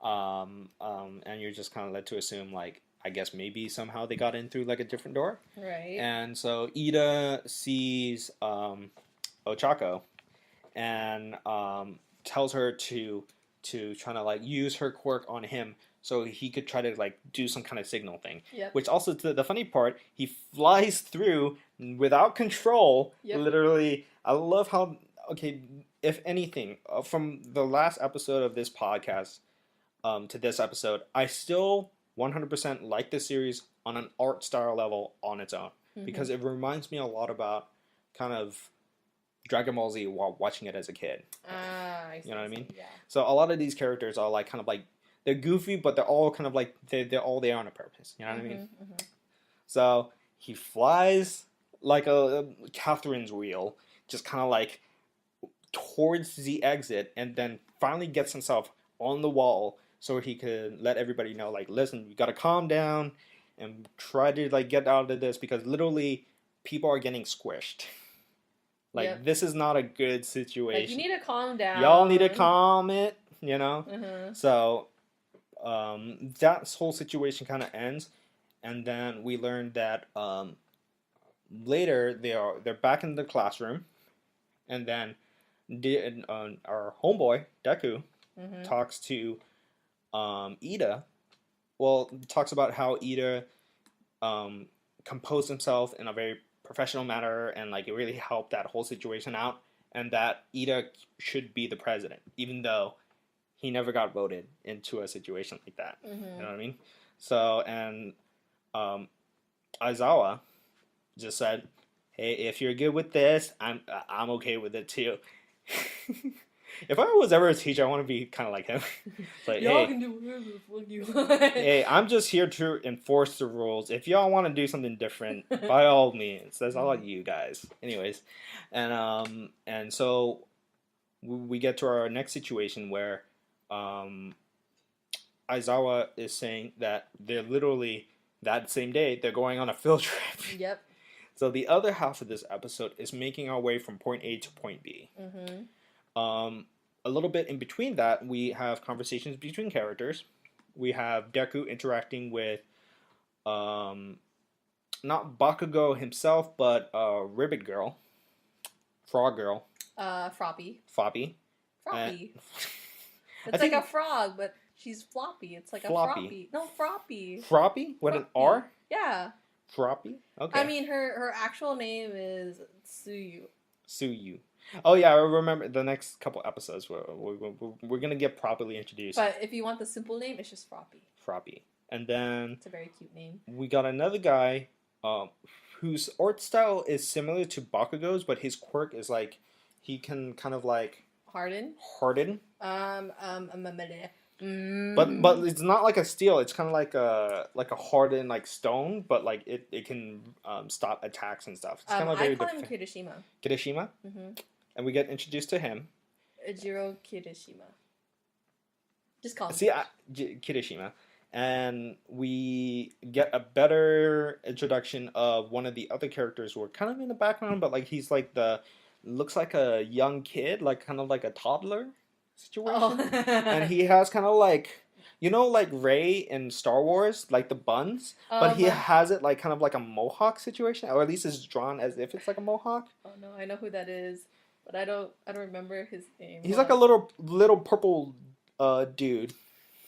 and you're just kind of led to assume like, I guess maybe somehow they got in through like a different door, right? And so Ida sees Ochako and tells her to try to like use her quirk on him so he could try to like do some kind of signal thing. Yep. Which also, the funny part, he flies through without control. Yep. Literally, I love how, okay, if anything, from the last episode of this podcast to this episode, I still 100% like this series on an art style level on its own. Because it reminds me a lot about kind of Dragon Ball Z while watching it as a kid. I see, you know what I mean? Yeah. So a lot of these characters are like kind of like, they're goofy, but they're all kind of like, they're all there on a purpose. You know what I mean? So he flies like a Catherine's wheel, just kind of like towards the exit, and then finally gets himself on the wall so he could let everybody know, like, listen, you gotta calm down and try to like get out of this, because literally people are getting squished. Like, this is not a good situation. Like, you need to calm down. Y'all need to calm it, you know? So, that whole situation kind of ends, and then we learn that later they're back in the classroom, and then our homeboy Deku talks to Ida. Well, talks about how Ida composed himself in a very professional manner, and like it really helped that whole situation out, and that Ida should be the president, even though he never got voted into a situation like that. You know what I mean? So, and Aizawa just said, "Hey, if you're good with this, I'm okay with it too." If I was ever a teacher, I want to be kind of like him. Like, y'all hey, can do whatever the fuck you want. Hey, I'm just here to enforce the rules. If y'all want to do something different, by all means, that's all you guys. Anyways, and so we get to our next situation where Aizawa is saying that they're literally that same day they're going on a field trip. Yep. So the other half of this episode is making our way from point A to point B. A little bit in between that, we have conversations between characters. We have Deku interacting with not Bakugo himself, but Ribbit Girl, Frog Girl, Froppy. Fobby. Froppy. I It's like think a frog, but she's floppy. It's like Floppy. a froppy. No, froppy. Froppy with an Froppy. R. Yeah. Froppy. Okay. I mean, her actual name is Tsuyu. Suyu. Oh yeah, I remember the next couple episodes. We're gonna get properly introduced. But if you want the simple name, it's just Froppy. Froppy. And then It's a very cute name. we got another guy, whose art style is similar to Bakugo's, but his quirk is like he can kind of like Harden. harden. Mm. But it's not like a steel. It's kind of like a hardened like stone, but like it can stop attacks and stuff. It's kind of I call him Kirishima. Kirishima, and we get introduced to him. Jiro Kirishima. Just call him. See, Kirishima, and we get a better introduction of one of the other characters who are kind of in the background, but like he's like looks like a young kid, like kind of like a toddler situation. Oh. And he has kind of like, like Rey in Star Wars, like the buns, but he has it like kind of like a mohawk situation, or at least it's drawn as if it's like a mohawk. Oh no, I know who that is, but I don't remember his name. He's like a little purple dude.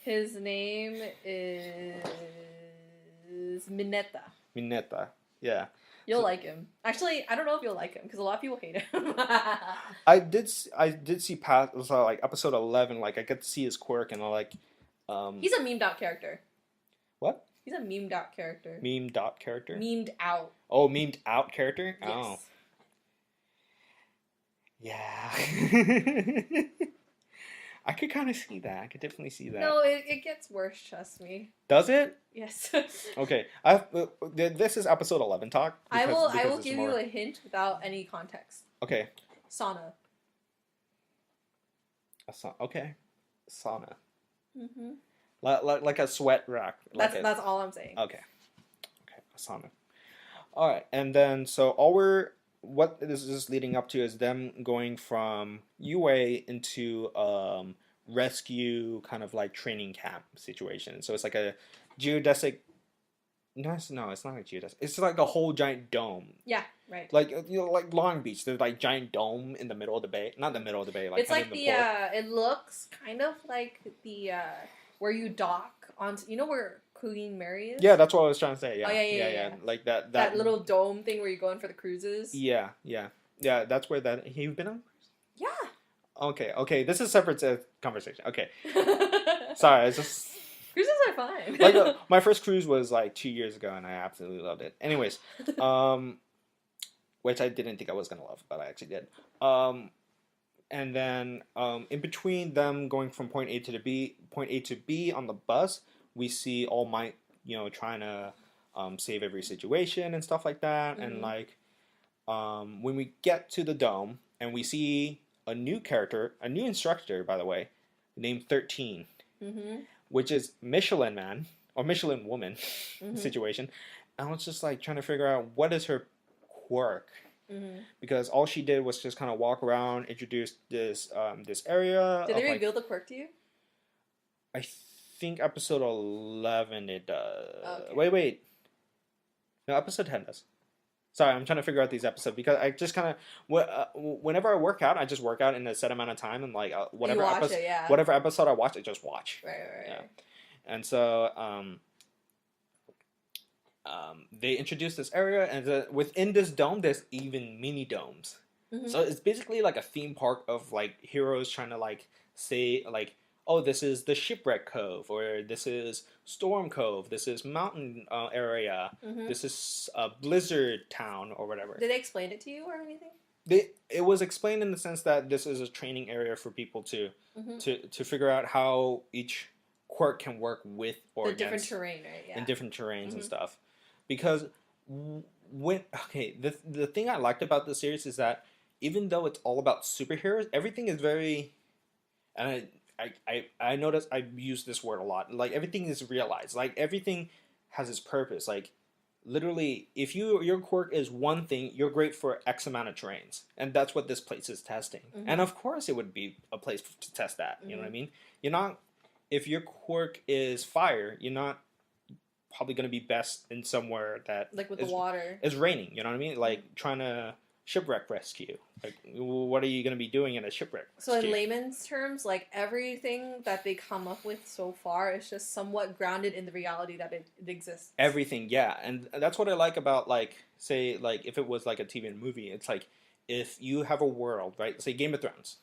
His name is Mineta. Mineta, yeah. You'll like him. Actually, I don't know if you'll like him because a lot of people hate him. I did see past like episode 11. Like I get to see his quirk, and I like. He's a memed out character. What? He's a memed out character. Meme dot character. Memed out. Oh, memed out character. Yes. Oh. Yeah. I could kind of see that. I could definitely see that. No, it gets worse. Trust me. Does it? Yes. Okay. This is episode 11 talk. I will it's give more... you a hint without any context. Okay. Sauna. Okay. Sauna. Mhm. Like a sweat rack. That's all I'm saying. Okay. Okay. A sauna. All right, and then what this is leading up to is them going from UA into rescue kind of like training camp situation. So it's like a geodesic. No, it's not a geodesic. It's like a whole giant dome. Yeah, right. Like like Long Beach, there's like giant dome in the middle of the bay. Not the middle of the bay. Like it's like it looks kind of like the where you dock onto. You know where Queen Mary is? Yeah, that's what I was trying to say. Yeah, oh, yeah. Like that little dome thing where you go in for the cruises. Yeah. That's where that. Have you been on? Yeah. Okay. This is a separate conversation. Okay. Sorry, it's just. Cruises are fine. Like my first cruise was like 2 years ago, and I absolutely loved it. Anyways, which I didn't think I was gonna love, but I actually did. And then in between them going from point A to B on the bus, we see All Might, trying to save every situation and stuff like that. Mm-hmm. And like when we get to the dome and we see a new instructor, by the way, named 13, mm-hmm. which is Michelin Man or Michelin Woman mm-hmm. situation. And I was just like trying to figure out what is her quirk. Mm-hmm. Because all she did was just kind of walk around, introduce this area. Did they reveal the quirk to you? I think episode 11 it does. Okay. Wait. No, episode 10 does. Sorry, I'm trying to figure out these episodes because I just kind of whenever I work out, I just work out in a set amount of time and like whatever episode I watch, I just watch. Right. Yeah. And so they introduced this area, and within this dome, there's even mini domes. Mm-hmm. So it's basically like a theme park of like heroes trying to like say like, oh, this is the Shipwreck Cove, or this is Storm Cove, this is Mountain area, mm-hmm. this is Blizzard Town, or whatever. Did they explain it to you or anything? It was explained in the sense that this is a training area for people to figure out how each quirk can work with or the different terrain, right? Yeah. In different terrains mm-hmm. and stuff. Because the thing I liked about the series is that even though it's all about superheroes, everything is very, and I notice I use this word a lot. Like everything is realized. Like everything has its purpose. Like literally, if your quirk is one thing, you're great for X amount of terrains, and that's what this place is testing. Mm-hmm. And of course, it would be a place to test that. You mm-hmm. know what I mean? You're not. If your quirk is fire, you're not probably going to be best in somewhere that like with the water is raining. You know what I mean? Like trying to shipwreck rescue. Like, what are you going to be doing in a shipwreck rescue? So in layman's terms, like everything that they come up with so far is just somewhat grounded in the reality that it exists. Everything, yeah, and that's what I like about, like, say, like if it was like a TV and movie, it's like if you have a world, right? Say Game of Thrones,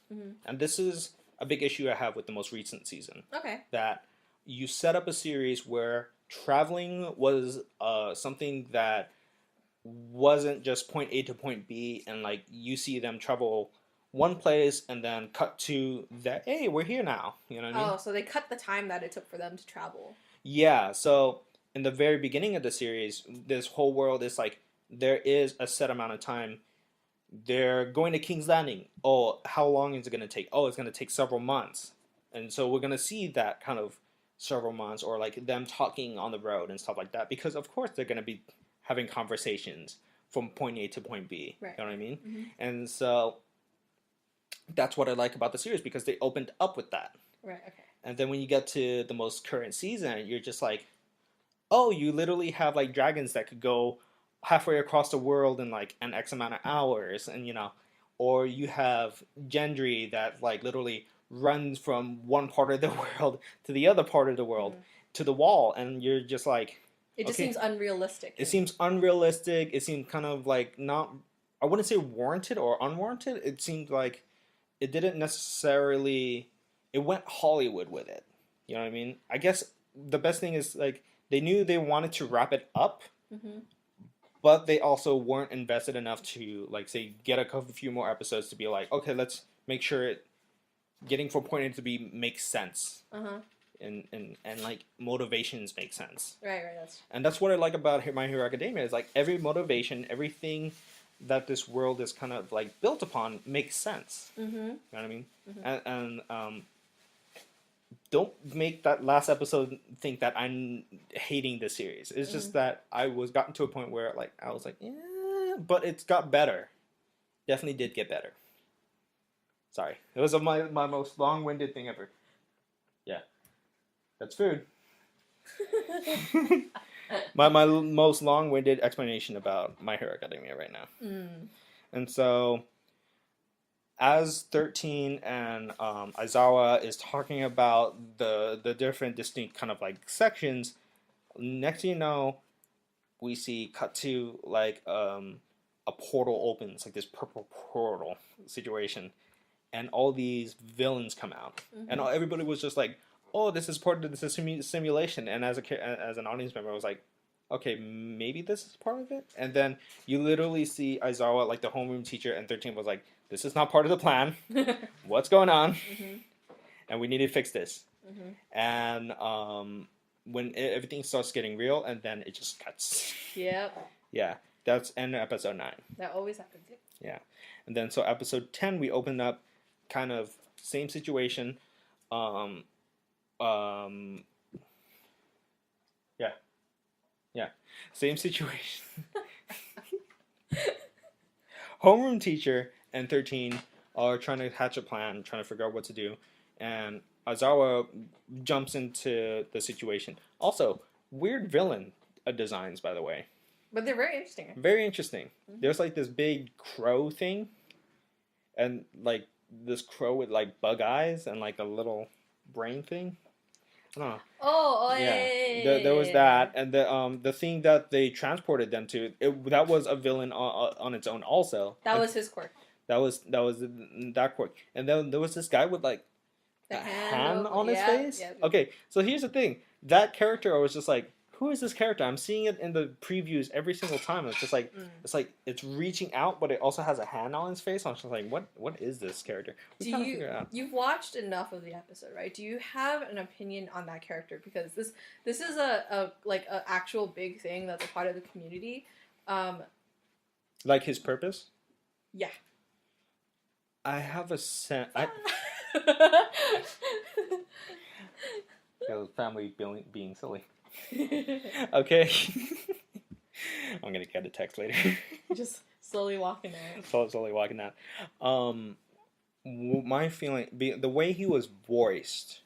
and this is a big issue I have with the most recent season. Okay. That you set up a series where traveling was something that wasn't just point A to point B, and like you see them travel one place and then cut to that, hey, we're here now. You know what I mean? Oh, so they cut the time that it took for them to travel. Yeah, so in the very beginning of the series, this whole world is like there is a set amount of time. They're going to King's Landing. Oh, how long is it going to take? Oh, it's going to take several months. And so we're going to see that kind of several months, or like them talking on the road and stuff like that, because of course they're going to be having conversations from point A to point B. Right. You know what I mean? And so that's what I like about the series, because they opened up with that. Right, okay. And then when you get to the most current season, you're just like, oh, you literally have like dragons that could go halfway across the world in like an X amount of hours, and or you have Gendry that like literally runs from one part of the world to the other part of the world to the wall, and you're just like, it just seems unrealistic. It seems unrealistic. It seemed kind of like not, I wouldn't say warranted or unwarranted. It seemed like it didn't necessarily, it went Hollywood with it. You know what I mean? I guess the best thing is like they knew they wanted to wrap it up, but they also weren't invested enough to like say get a few more episodes to be like, okay, let's make sure getting from point A to B makes sense. And like motivations make sense. Right. And that's what I like about My Hero Academia is like every motivation, everything that this world is kind of like built upon makes sense. You know what I mean? And don't make that last episode think that I'm hating the series. It's just that I was gotten to a point where like I was like, yeah, but it's got better. Definitely did get better. Sorry, it was my most long-winded thing ever. Yeah. That's food. my most long-winded explanation about My Hero Academia right now. And so, as 13 and Aizawa is talking about the different distinct kind of like sections, next thing you know, we see cut to like a portal opens, like this purple portal situation, and all these villains come out, and everybody was just like, oh, this is part of this simulation. And as an audience member, I was like, okay, maybe this is part of it. And then you literally see Aizawa, like the homeroom teacher, and 13 was like, this is not part of the plan. What's going on? And we need to fix this. And when everything starts getting real, and then it just cuts. Yep. Yeah, that's end of episode 9. That always happens. Yeah. And then so episode 10, we open up kind of same situation. Yeah, same situation. Homeroom teacher and 13 are trying to hatch a plan, trying to figure out what to do, and Aizawa jumps into the situation. Also, weird villain designs, by the way. But they're very interesting. Very interesting. There's like this big crow thing, and like this crow with like bug eyes and like a little brain thing. Yeah. There was that, and the thing that they transported them to, that was a villain on its own also. That was his quirk. That was that quirk, and then there was this guy with like a hand on his face. Yeah. Okay, so here's the thing: that character, I was just like, who is this character? I'm seeing it in the previews every single time. It's just like it's reaching out, but it also has a hand on his face. I'm just like, what is this character? You've watched enough of the episode, right? Do you have an opinion on that character? Because this is a actual big thing that's a part of the community. Like his purpose? Yeah. I have a sense. Family being silly. Okay. I'm gonna get a text later. Just slowly walking out. Slowly walking out. My feeling, the way he was voiced,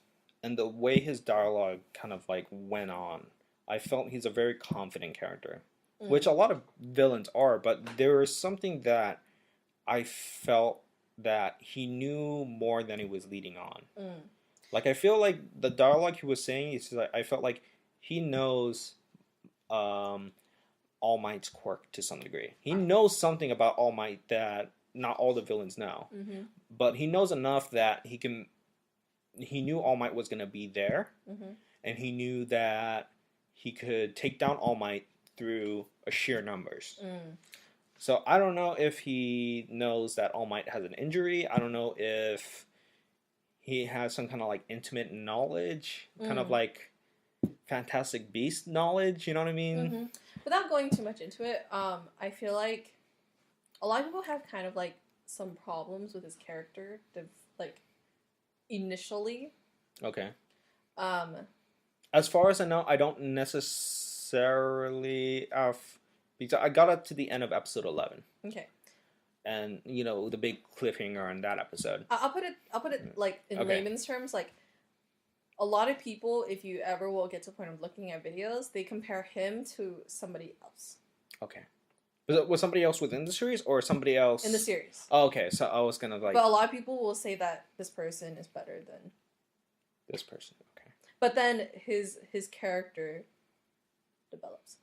and the way his dialogue kind of like went on, I felt he's a very confident character, Mm. which a lot of villains are. But there was something that I felt that he knew more than he was leading on. Mm. Like I feel like the dialogue he was saying is like I felt like he knows All Might's quirk to some degree. He knows something about All Might that not all the villains know, Mm-hmm. but he knows enough that he can. He knew All Might was gonna be there, Mm-hmm. and he knew that he could take down All Might through a sheer numbers. Mm. So I don't know if he knows that All Might has an injury. I don't know if he has some kind of like intimate knowledge, kind of like Fantastic Beast knowledge. You know what I mean? Mm-hmm. Without going too much into it, I feel like a lot of people have kind of like some problems with his character, like initially. Okay. Um, As far as I know, I don't necessarily have because I got up to the end of episode 11. okay. And you know the big cliffhanger on that episode. I'll put it like in Okay. layman's terms, like a lot of people, if you ever will get to the point of looking at videos, they compare him to somebody else Okay, was somebody else within the series or somebody else in the series. Oh, okay, so I was gonna like But a lot of people will say that this person is better than. this person. Okay, But then his character develops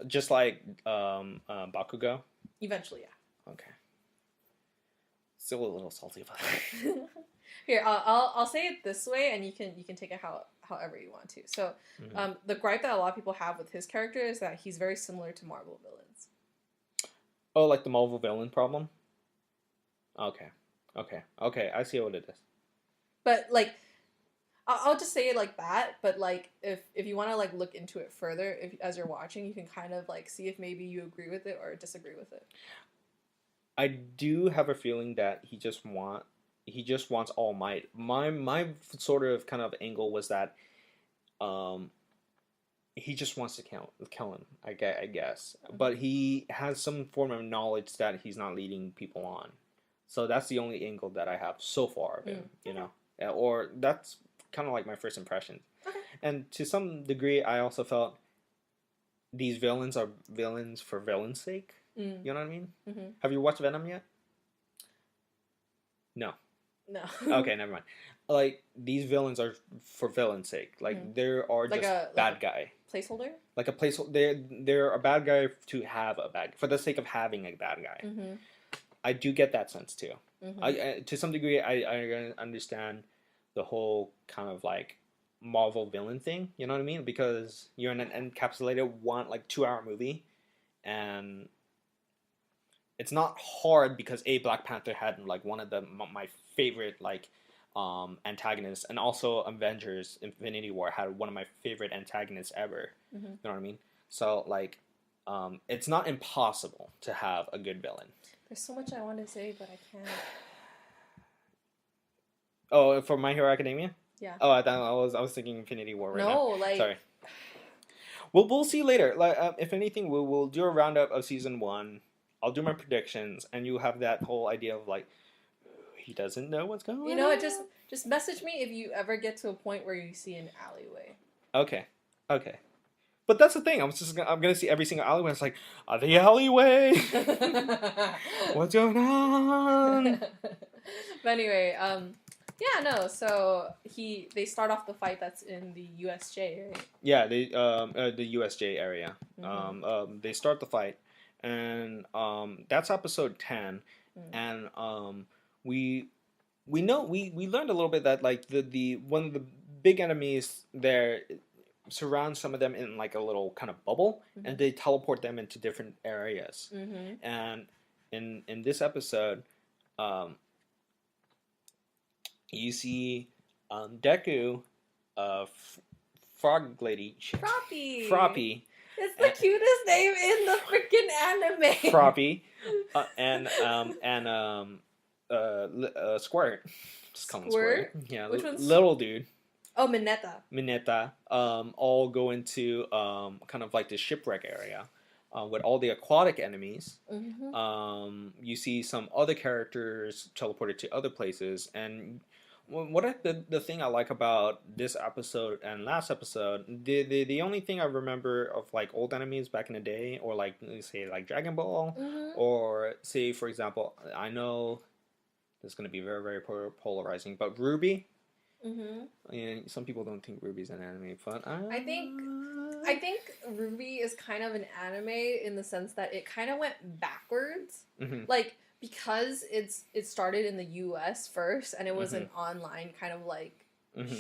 just like Bakugo. eventually. Yeah. Okay, still a little salty about that. Here, I'll say it this way, and you can take it however you want to. So, Mhm. the gripe that a lot of people have with his character is that he's very similar to Marvel villains. Oh, like the Marvel villain problem. Okay, I see what it is. But like, I'll just say it like that. But like, if you want to like look into it further, if as you're watching, you can kind of like see if maybe you agree with it or disagree with it. I do have a feeling that he just wants All Might. My sort of kind of angle was that he just wants to kill him. I guess, but he has some form of knowledge that he's not leading people on. So that's the only angle that I have so far of him. You know, or that's kind of like my first impression. Okay. And to some degree, I also felt these villains are villains for villain's sake. Mm. You know what I mean? Mm-hmm. Have you watched Venom yet? No. No. Okay, never mind. Like these villains are for villain's sake. Like there are Like just bad guy. Placeholder. Like a place. They're a bad guy to have a bad for the sake of having a bad guy. Mm-hmm. I do get that sense too. Mm-hmm. I to some degree I understand the whole kind of like Marvel villain thing. You know what I mean? Because you're in an encapsulated 2-hour movie, and it's not hard because Black Panther had like one of my favorite like antagonists, and also Avengers Infinity War had one of my favorite antagonists ever. Mm-hmm. You know what I mean? So like it's not impossible to have a good villain. There's so much I want to say, but I can't. Oh, for My Hero Academia? Yeah. Oh, I was thinking Infinity War right now. No, like Sorry. We'll see later. Like if anything, we'll do a roundup of season 1. I'll do my predictions, and you have that whole idea of like he doesn't know what's going on. you know what? Just message me if you ever get to a point where you see an alleyway. Okay. But that's the thing. I'm gonna see every single alleyway. It's like, the alleyway. What's going on? But anyway, yeah, no. So they start off the fight that's in the USJ, right? Yeah, the USJ area. Mm-hmm. They start the fight, and that's episode 10, and we learned a little bit that like the one of the big enemies there surrounds some of them in like a little kind of bubble, and they teleport them into different areas. Mm-hmm. And in this episode, you see Deku, Frog Lady, Froppy. It's the cutest name in the freaking anime. Froppy, and Squirt. Just call him Squirt. Yeah, Which one's little dude. Oh, Mineta. All go into kind of like the shipwreck area with all the aquatic enemies. Mm-hmm. You see some other characters teleported to other places, and the thing I like about this episode and last episode, the only thing I remember of like old animes back in the day, or like say like Dragon Ball, or say for example, I know this is going to be very very polarizing, but Ruby. And some people don't think Ruby's an anime, but I think Ruby is kind of an anime in the sense that it kind of went backwards, like because it started in the U.S. first and it was an online kind of like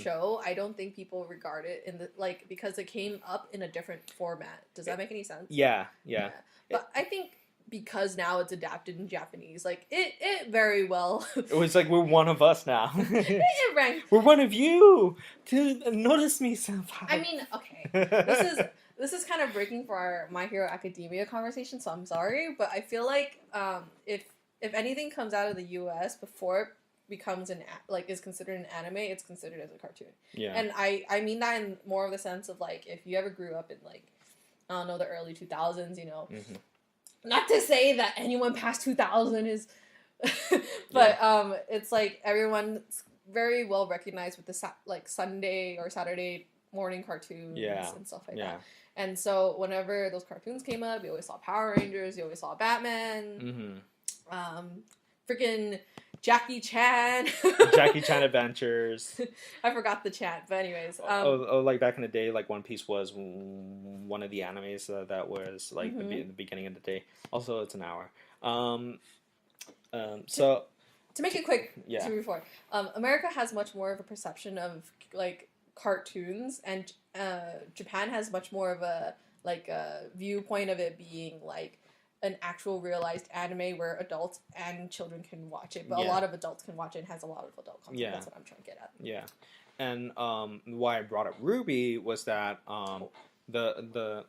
show. I don't think people regard it in the like because it came up in a different format. Does that make any sense? Yeah. But I think because now it's adapted in Japanese, like it very well. It was like we're one of us now. It ranked. We're one of you. To notice me, senpai. I mean, okay, this is kind of breaking for our My Hero Academia conversation, so I'm sorry, but I feel like if anything comes out of the U.S. before it becomes is considered an anime, it's considered as a cartoon. Yeah. And I mean that in more of the sense of like if you ever grew up in like I don't know the early 2000s, you know. Not to say that anyone past 2000 is, but it's like everyone's very well recognized with the like Sunday or Saturday morning cartoons and stuff like that. And so whenever those cartoons came up, you always saw Power Rangers, you always saw Batman, freaking Jackie Chan. Jackie Chan Adventures. I forgot the chant, but anyways. Like back in the day, like One Piece was one of the animes that was like the beginning of the day. Also, it's an hour. So to make it quick, to move forward, America has much more of a perception of like cartoons, and Japan has much more of a like a viewpoint of it being like an actual realized anime where adults and children can watch it, but a lot of adults can watch it and has a lot of adult content. That's what I'm trying to get at. Yeah, and why I brought up Ruby was that the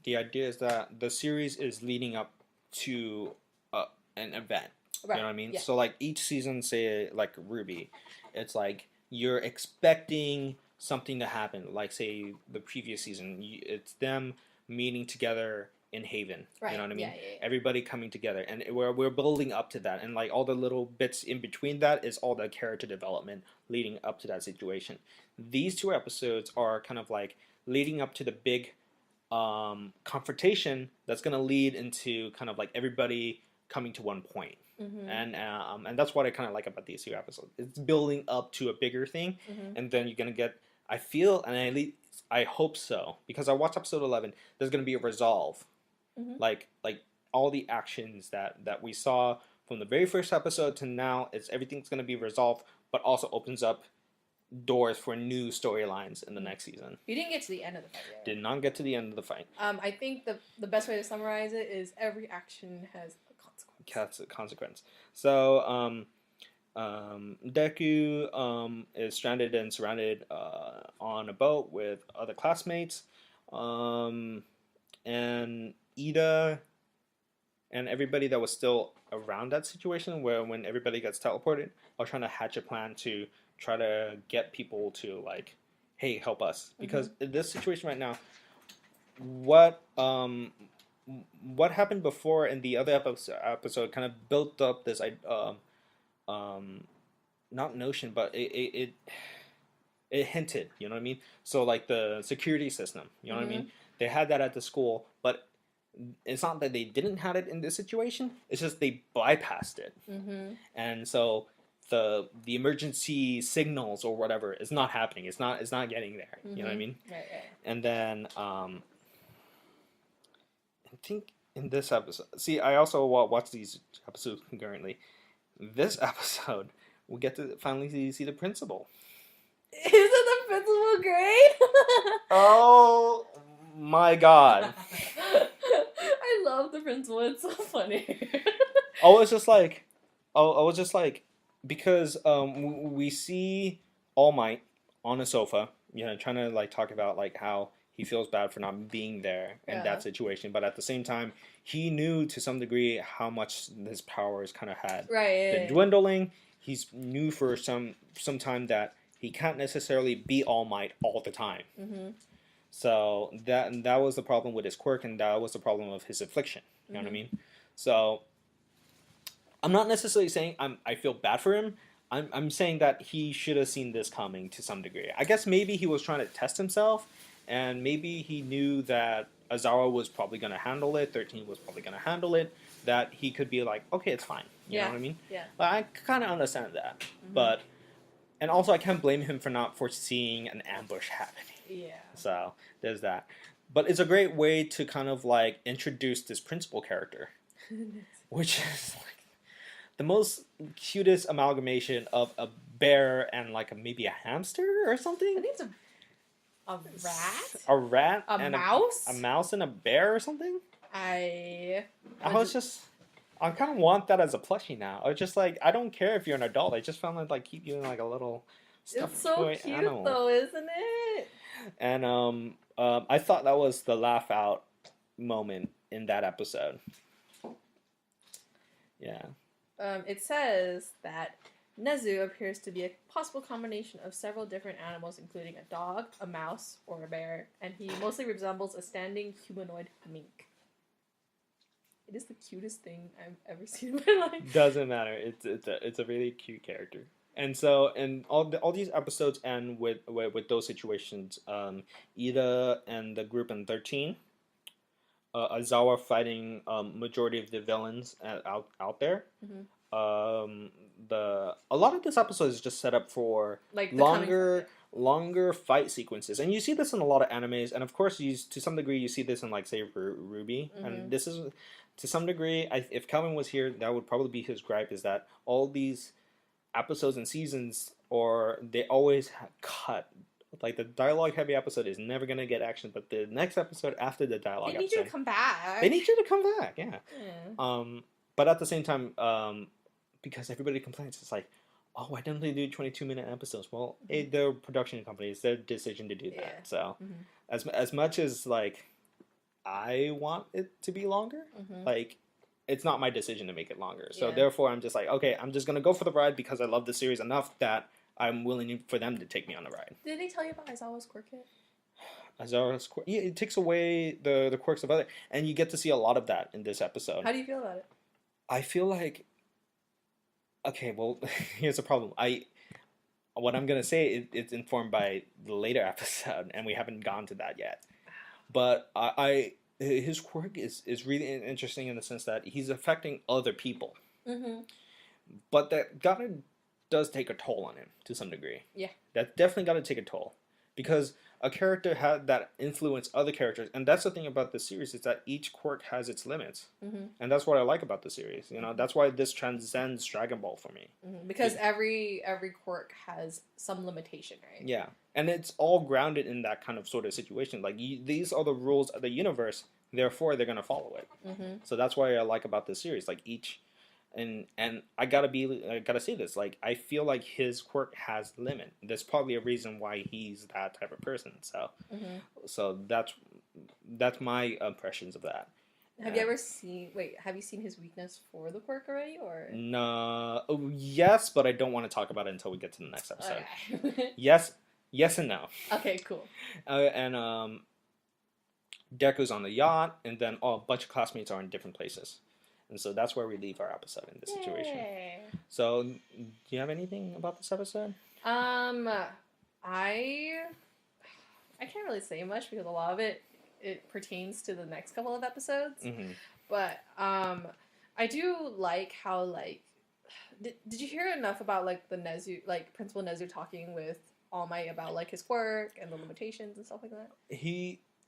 idea is that the series is leading up to an event. Right. You know what I mean? Yeah. So like each season, say like Ruby, it's like you're expecting something to happen. Like say the previous season, it's them meeting together in Haven. Right. You know what I mean? Yeah. Everybody coming together, and we're building up to that, and like all the little bits in between that is all the character development leading up to that situation. These two episodes are kind of like leading up to the big confrontation that's going to lead into kind of like everybody coming to one point. And that's what I kind of like about these two episodes. It's building up to a bigger thing, and then you're going to get, I feel, and at least I hope so, because I watched episode 11, there's going to be a resolve. Like all the actions that we saw from the very first episode to now, everything's going to be resolved, but also opens up doors for new storylines in the next season. You didn't get to the end of the fight yet. Did not get to the end of the fight. I think the best way to summarize it is every action has a consequence. So Deku is stranded and surrounded on a boat with other classmates, and Ida and everybody that was still around that situation, where when everybody gets teleported, are trying to hatch a plan to try to get people to like, hey, help us, because in this situation right now, what happened before in the other episode kind of built up this not notion, but it hinted, you know what I mean? So like the security system, you know what I mean? They had that at the school, but it's not that they didn't have it in this situation. It's just they bypassed it, and so the emergency signals or whatever is not happening. It's not getting there. You know what I mean? Right. And then I think in this episode, see, I also watch these episodes concurrently. This episode, we get to finally see the principal. Isn't the principal great? Oh my god. I love the principal. It's so funny. I was just like, because we see All Might on a sofa, you know, trying to like talk about like how he feels bad for not being there in that situation, but at the same time, he knew to some degree how much his powers kind of had been dwindling. He's knew for some time that he can't necessarily be All Might all the time. So that was the problem with his quirk, and that was the problem of his affliction. You know what I mean? So I'm not necessarily saying I feel bad for him. I'm saying that he should have seen this coming to some degree. I guess maybe he was trying to test himself, and maybe he knew that Azawa was probably going to handle it. 13 was probably going to handle it. That he could be like, okay, it's fine. You know what I mean? Yeah. But I kind of understand that. Mm-hmm. But and also I can't blame him for not foreseeing an ambush happening. Yeah. So there's that. But it's a great way to kind of like introduce this principal character, which is like the most cutest amalgamation of a bear and like maybe a hamster or something. I think it's a rat. A rat. A and mouse. A mouse and a bear or something. I kind of want that as a plushie now. I was just like, I don't care if you're an adult. I just found like keep you in like a little stuffed It's so toy cute animal. though, isn't it? And I thought that was the laugh out moment in that episode. Yeah. It says that Nezu appears to be a possible combination of several different animals, including a dog, a mouse, or a bear, and he mostly resembles a standing humanoid mink. It is the cutest thing I've ever seen in my life. Doesn't matter. It's a really cute character. And so, and all these episodes end with those situations. Ida and the group in 13. Azawa fighting majority of the villains out there. Mm-hmm. A lot of this episode is just set up for like longer fight sequences, and you see this in a lot of animes, and of course, to some degree, you see this in like say Ruby, mm-hmm. and this is to some degree. If Calvin was here, that would probably be his gripe: is that all these episodes and seasons, or they always cut. Like the dialogue heavy episode is never gonna get action, but the next episode after the dialogue, they need you to come back. They need you to come back, yeah. But at the same time, because everybody complains, it's like, oh, why don't they do 22-minute episodes? Well, their production company, it's their decision to do that. Yeah. So, as much as like I want it to be longer, like it's not my decision to make it longer. So therefore, I'm just like, okay, I'm just gonna go for the ride because I love the series enough that I'm willing for them to take me on the ride. Did they tell you about Aizawa's quirk yet? Aizawa's quirk? Yeah, it takes away the quirks of other, and you get to see a lot of that in this episode. How do you feel about it? I feel like, okay, well, here's the problem. What I'm gonna say, it's informed by the later episode, and we haven't gone to that yet. But his quirk is really interesting in the sense that he's affecting other people. Mm-hmm. But that does take a toll on him to some degree. Yeah. That definitely got to take a toll. Because a character had that influence other characters. And that's the thing about this series, is that each quirk has its limits. Mm-hmm. And that's what I like about the series. You know, that's why this transcends Dragon Ball for me. Mm-hmm. Because every quirk has some limitation, right? Yeah. And it's all grounded in that kind of sort of situation. Like, these are the rules of the universe, therefore they're going to follow it. Mm-hmm. So that's why I like about this series. Like, each... And I gotta say this, like, I feel like his quirk has limit. There's probably a reason why he's that type of person. So, so that's my impressions of that. Have you seen his weakness for the quirk already, or? No, yes, but I don't want to talk about it until we get to the next episode. Okay. yes and no. Okay, cool. And Deku's on the yacht, and then a bunch of classmates are in different places. And so that's where we leave our episode in this situation. So, do you have anything about this episode? I can't really say much because a lot of it pertains to the next couple of episodes. Mm-hmm. But I do like how, like, did you hear enough about like the Nezu, like Principal Nezu talking with All Might about like his quirk and the limitations and stuff like that?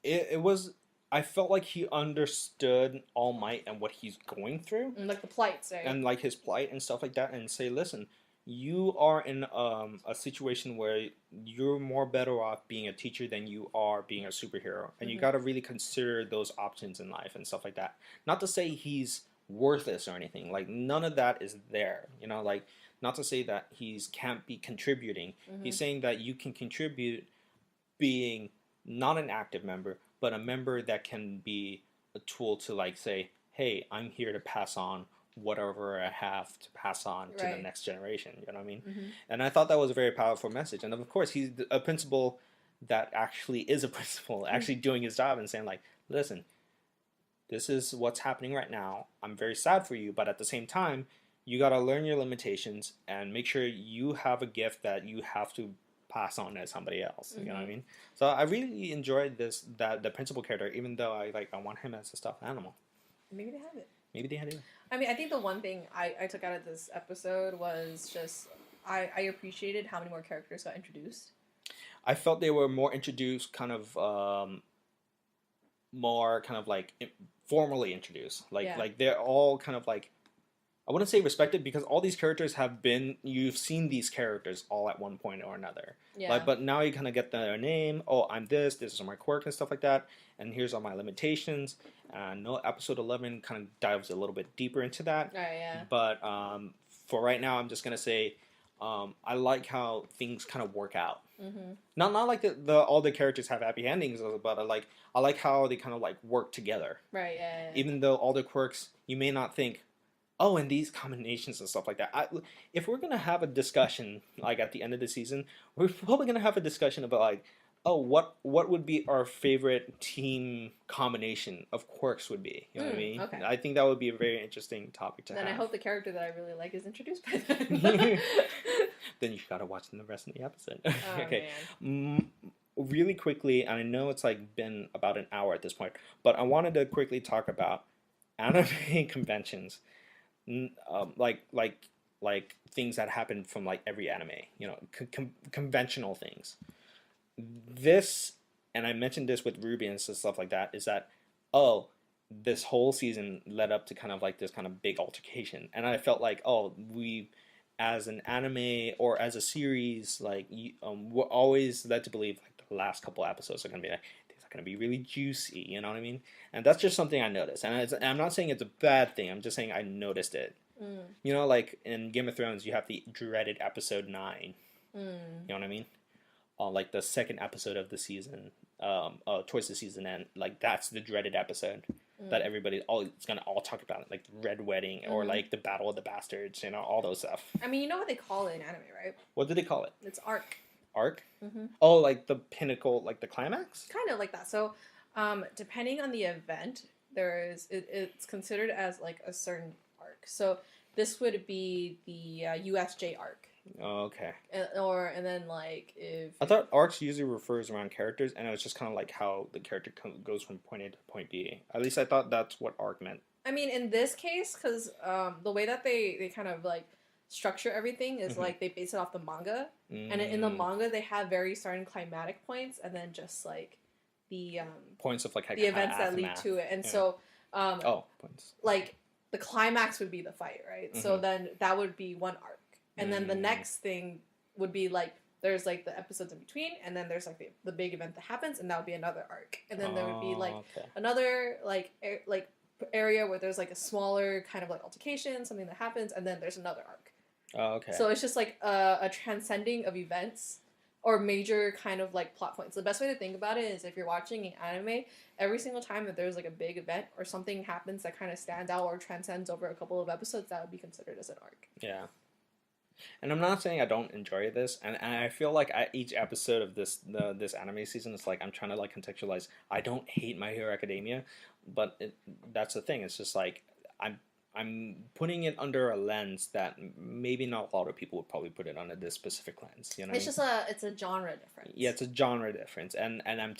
It was. I felt like he understood All Might and what he's going through. And like the plights, right? And like his plight and stuff like that. And say, listen, you are in a situation where you're more better off being a teacher than you are being a superhero. And you got to really consider those options in life and stuff like that. Not to say he's worthless or anything. Like, none of that is there. You know, like, not to say that he's can't be contributing. He's saying that you can contribute being not an active member, but a member that can be a tool to, like, say, hey, I'm here to pass on whatever I have to pass on to the next generation. You know what I mean? And I thought that was a very powerful message. And of course, he's a principal that actually is a principal, actually doing his job and saying, like, listen, this is what's happening right now. I'm very sad for you, but at the same time, you gotta learn your limitations and make sure you have a gift that you have to pass on to somebody else. You know what I mean? So I really enjoyed the principal character, even though I want him as a stuffed animal. Maybe they have it. Maybe they had it. I mean, I think the one thing I took out of this episode was just I appreciated how many more characters got introduced. I felt they were more introduced, kind of more kind of like formally introduced. Like they're all kind of like, I wouldn't say respected, because all these characters you've seen these characters all at one point or another. Yeah. Like, but now you kind of get their name. Oh, I'm this is my quirk and stuff like that. And here's all my limitations. No, episode 11 kind of dives a little bit deeper into that. Right, yeah. But for right now, I'm just going to say I like how things kind of work out. Mm-hmm. Not like all the characters have happy endings, but I like how they kind of like work together. Right, yeah. Even though all the quirks, you may not think, oh, and these combinations and stuff like that. If we're gonna have a discussion like at the end of the season, we're probably gonna have a discussion about like, oh, what would be our favorite team combination of quirks would be. You know what I mean? Okay. I think that would be a very interesting topic to have. Then I hope the character that I really like is introduced by then. Then you gotta watch the rest of the episode. Oh, Okay. Really quickly, and I know it's like been about an hour at this point, but I wanted to quickly talk about anime conventions. Like things that happen from like every anime, you know, conventional things. This, and I mentioned this with Rubius and stuff like that, is that, oh, this whole season led up to kind of like this kind of big altercation, and I felt like, oh, we, as an anime or as a series, like we're always led to believe like the last couple episodes are gonna be like, going to be really juicy, you know what I mean? And that's just something I noticed. And I'm not saying it's a bad thing, I'm just saying I noticed it. You know, like in Game of Thrones, you have the dreaded episode 9. You know what I mean? Like the second episode of the season, towards the season end, like that's the dreaded episode that everybody is going to all talk about, like the Red Wedding or like the Battle of the Bastards, you know, all those stuff. I mean, you know what they call it in anime, right? What do they call it? It's arc. Arc? Oh, like the pinnacle, like the climax? Kind of like that. So, depending on the event, it's considered as like a certain arc. So this would be the USJ arc. Oh, okay. And then like if I thought arcs usually refers around characters, and it was just kind of like how the character goes from point A to point B. At least I thought that's what arc meant. I mean, in this case, because the way that they kind of like structure everything is like they base it off the manga, and in the manga they have very certain climatic points, and then just like the points of like the events that lead to it, and so points, like the climax would be the fight, right? So then that would be one arc, and then the next thing would be like there's like the episodes in between, and then there's like the big event that happens, and that would be another arc, and then there would be like another like area where there's like a smaller kind of like altercation, something that happens, and then there's another arc. Oh, okay. So it's just like a transcending of events or major kind of like plot points. The best way to think about it is if you're watching an anime, every single time that there's like a big event or something happens that kind of stands out or transcends over a couple of episodes, that would be considered as an arc. Yeah. And I'm not saying I don't enjoy this, and I feel like each episode of this anime season, it's like I'm trying to like contextualize. I don't hate My Hero Academia, but that's the thing. It's just like I'm putting it under a lens that maybe not a lot of people would probably put it under this specific lens. You know, it's just it's a genre difference. Yeah, it's a genre difference, and I'm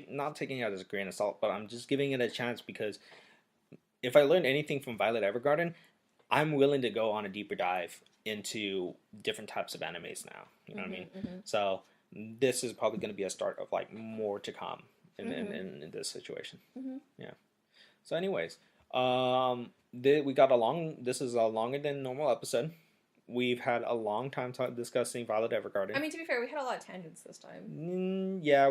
not taking it as a grain of salt, but I'm just giving it a chance because if I learned anything from Violet Evergarden, I'm willing to go on a deeper dive into different types of animes now. You know what I mean? So this is probably going to be a start of like more to come in this situation. Yeah. So anyways, we got this is a longer than normal episode. We've had a long time discussing Violet Evergarden. I mean, to be fair, we had a lot of tangents this time. Yeah,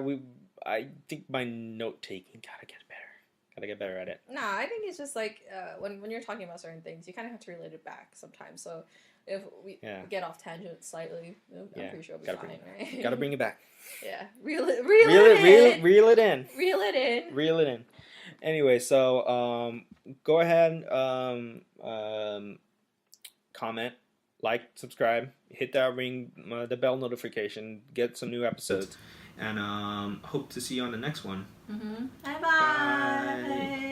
I think my note taking gotta get better at it. Nah, I think it's just like when you're talking about certain things, you kind of have to relate it back sometimes. So if we get off tangent slightly, I'm pretty sure we'll be fine, right? Gotta bring it back. Yeah, reel it in. Anyway, so go ahead, comment, like, subscribe, hit that the bell notification, get some new episodes, and hope to see you on the next one. Bye.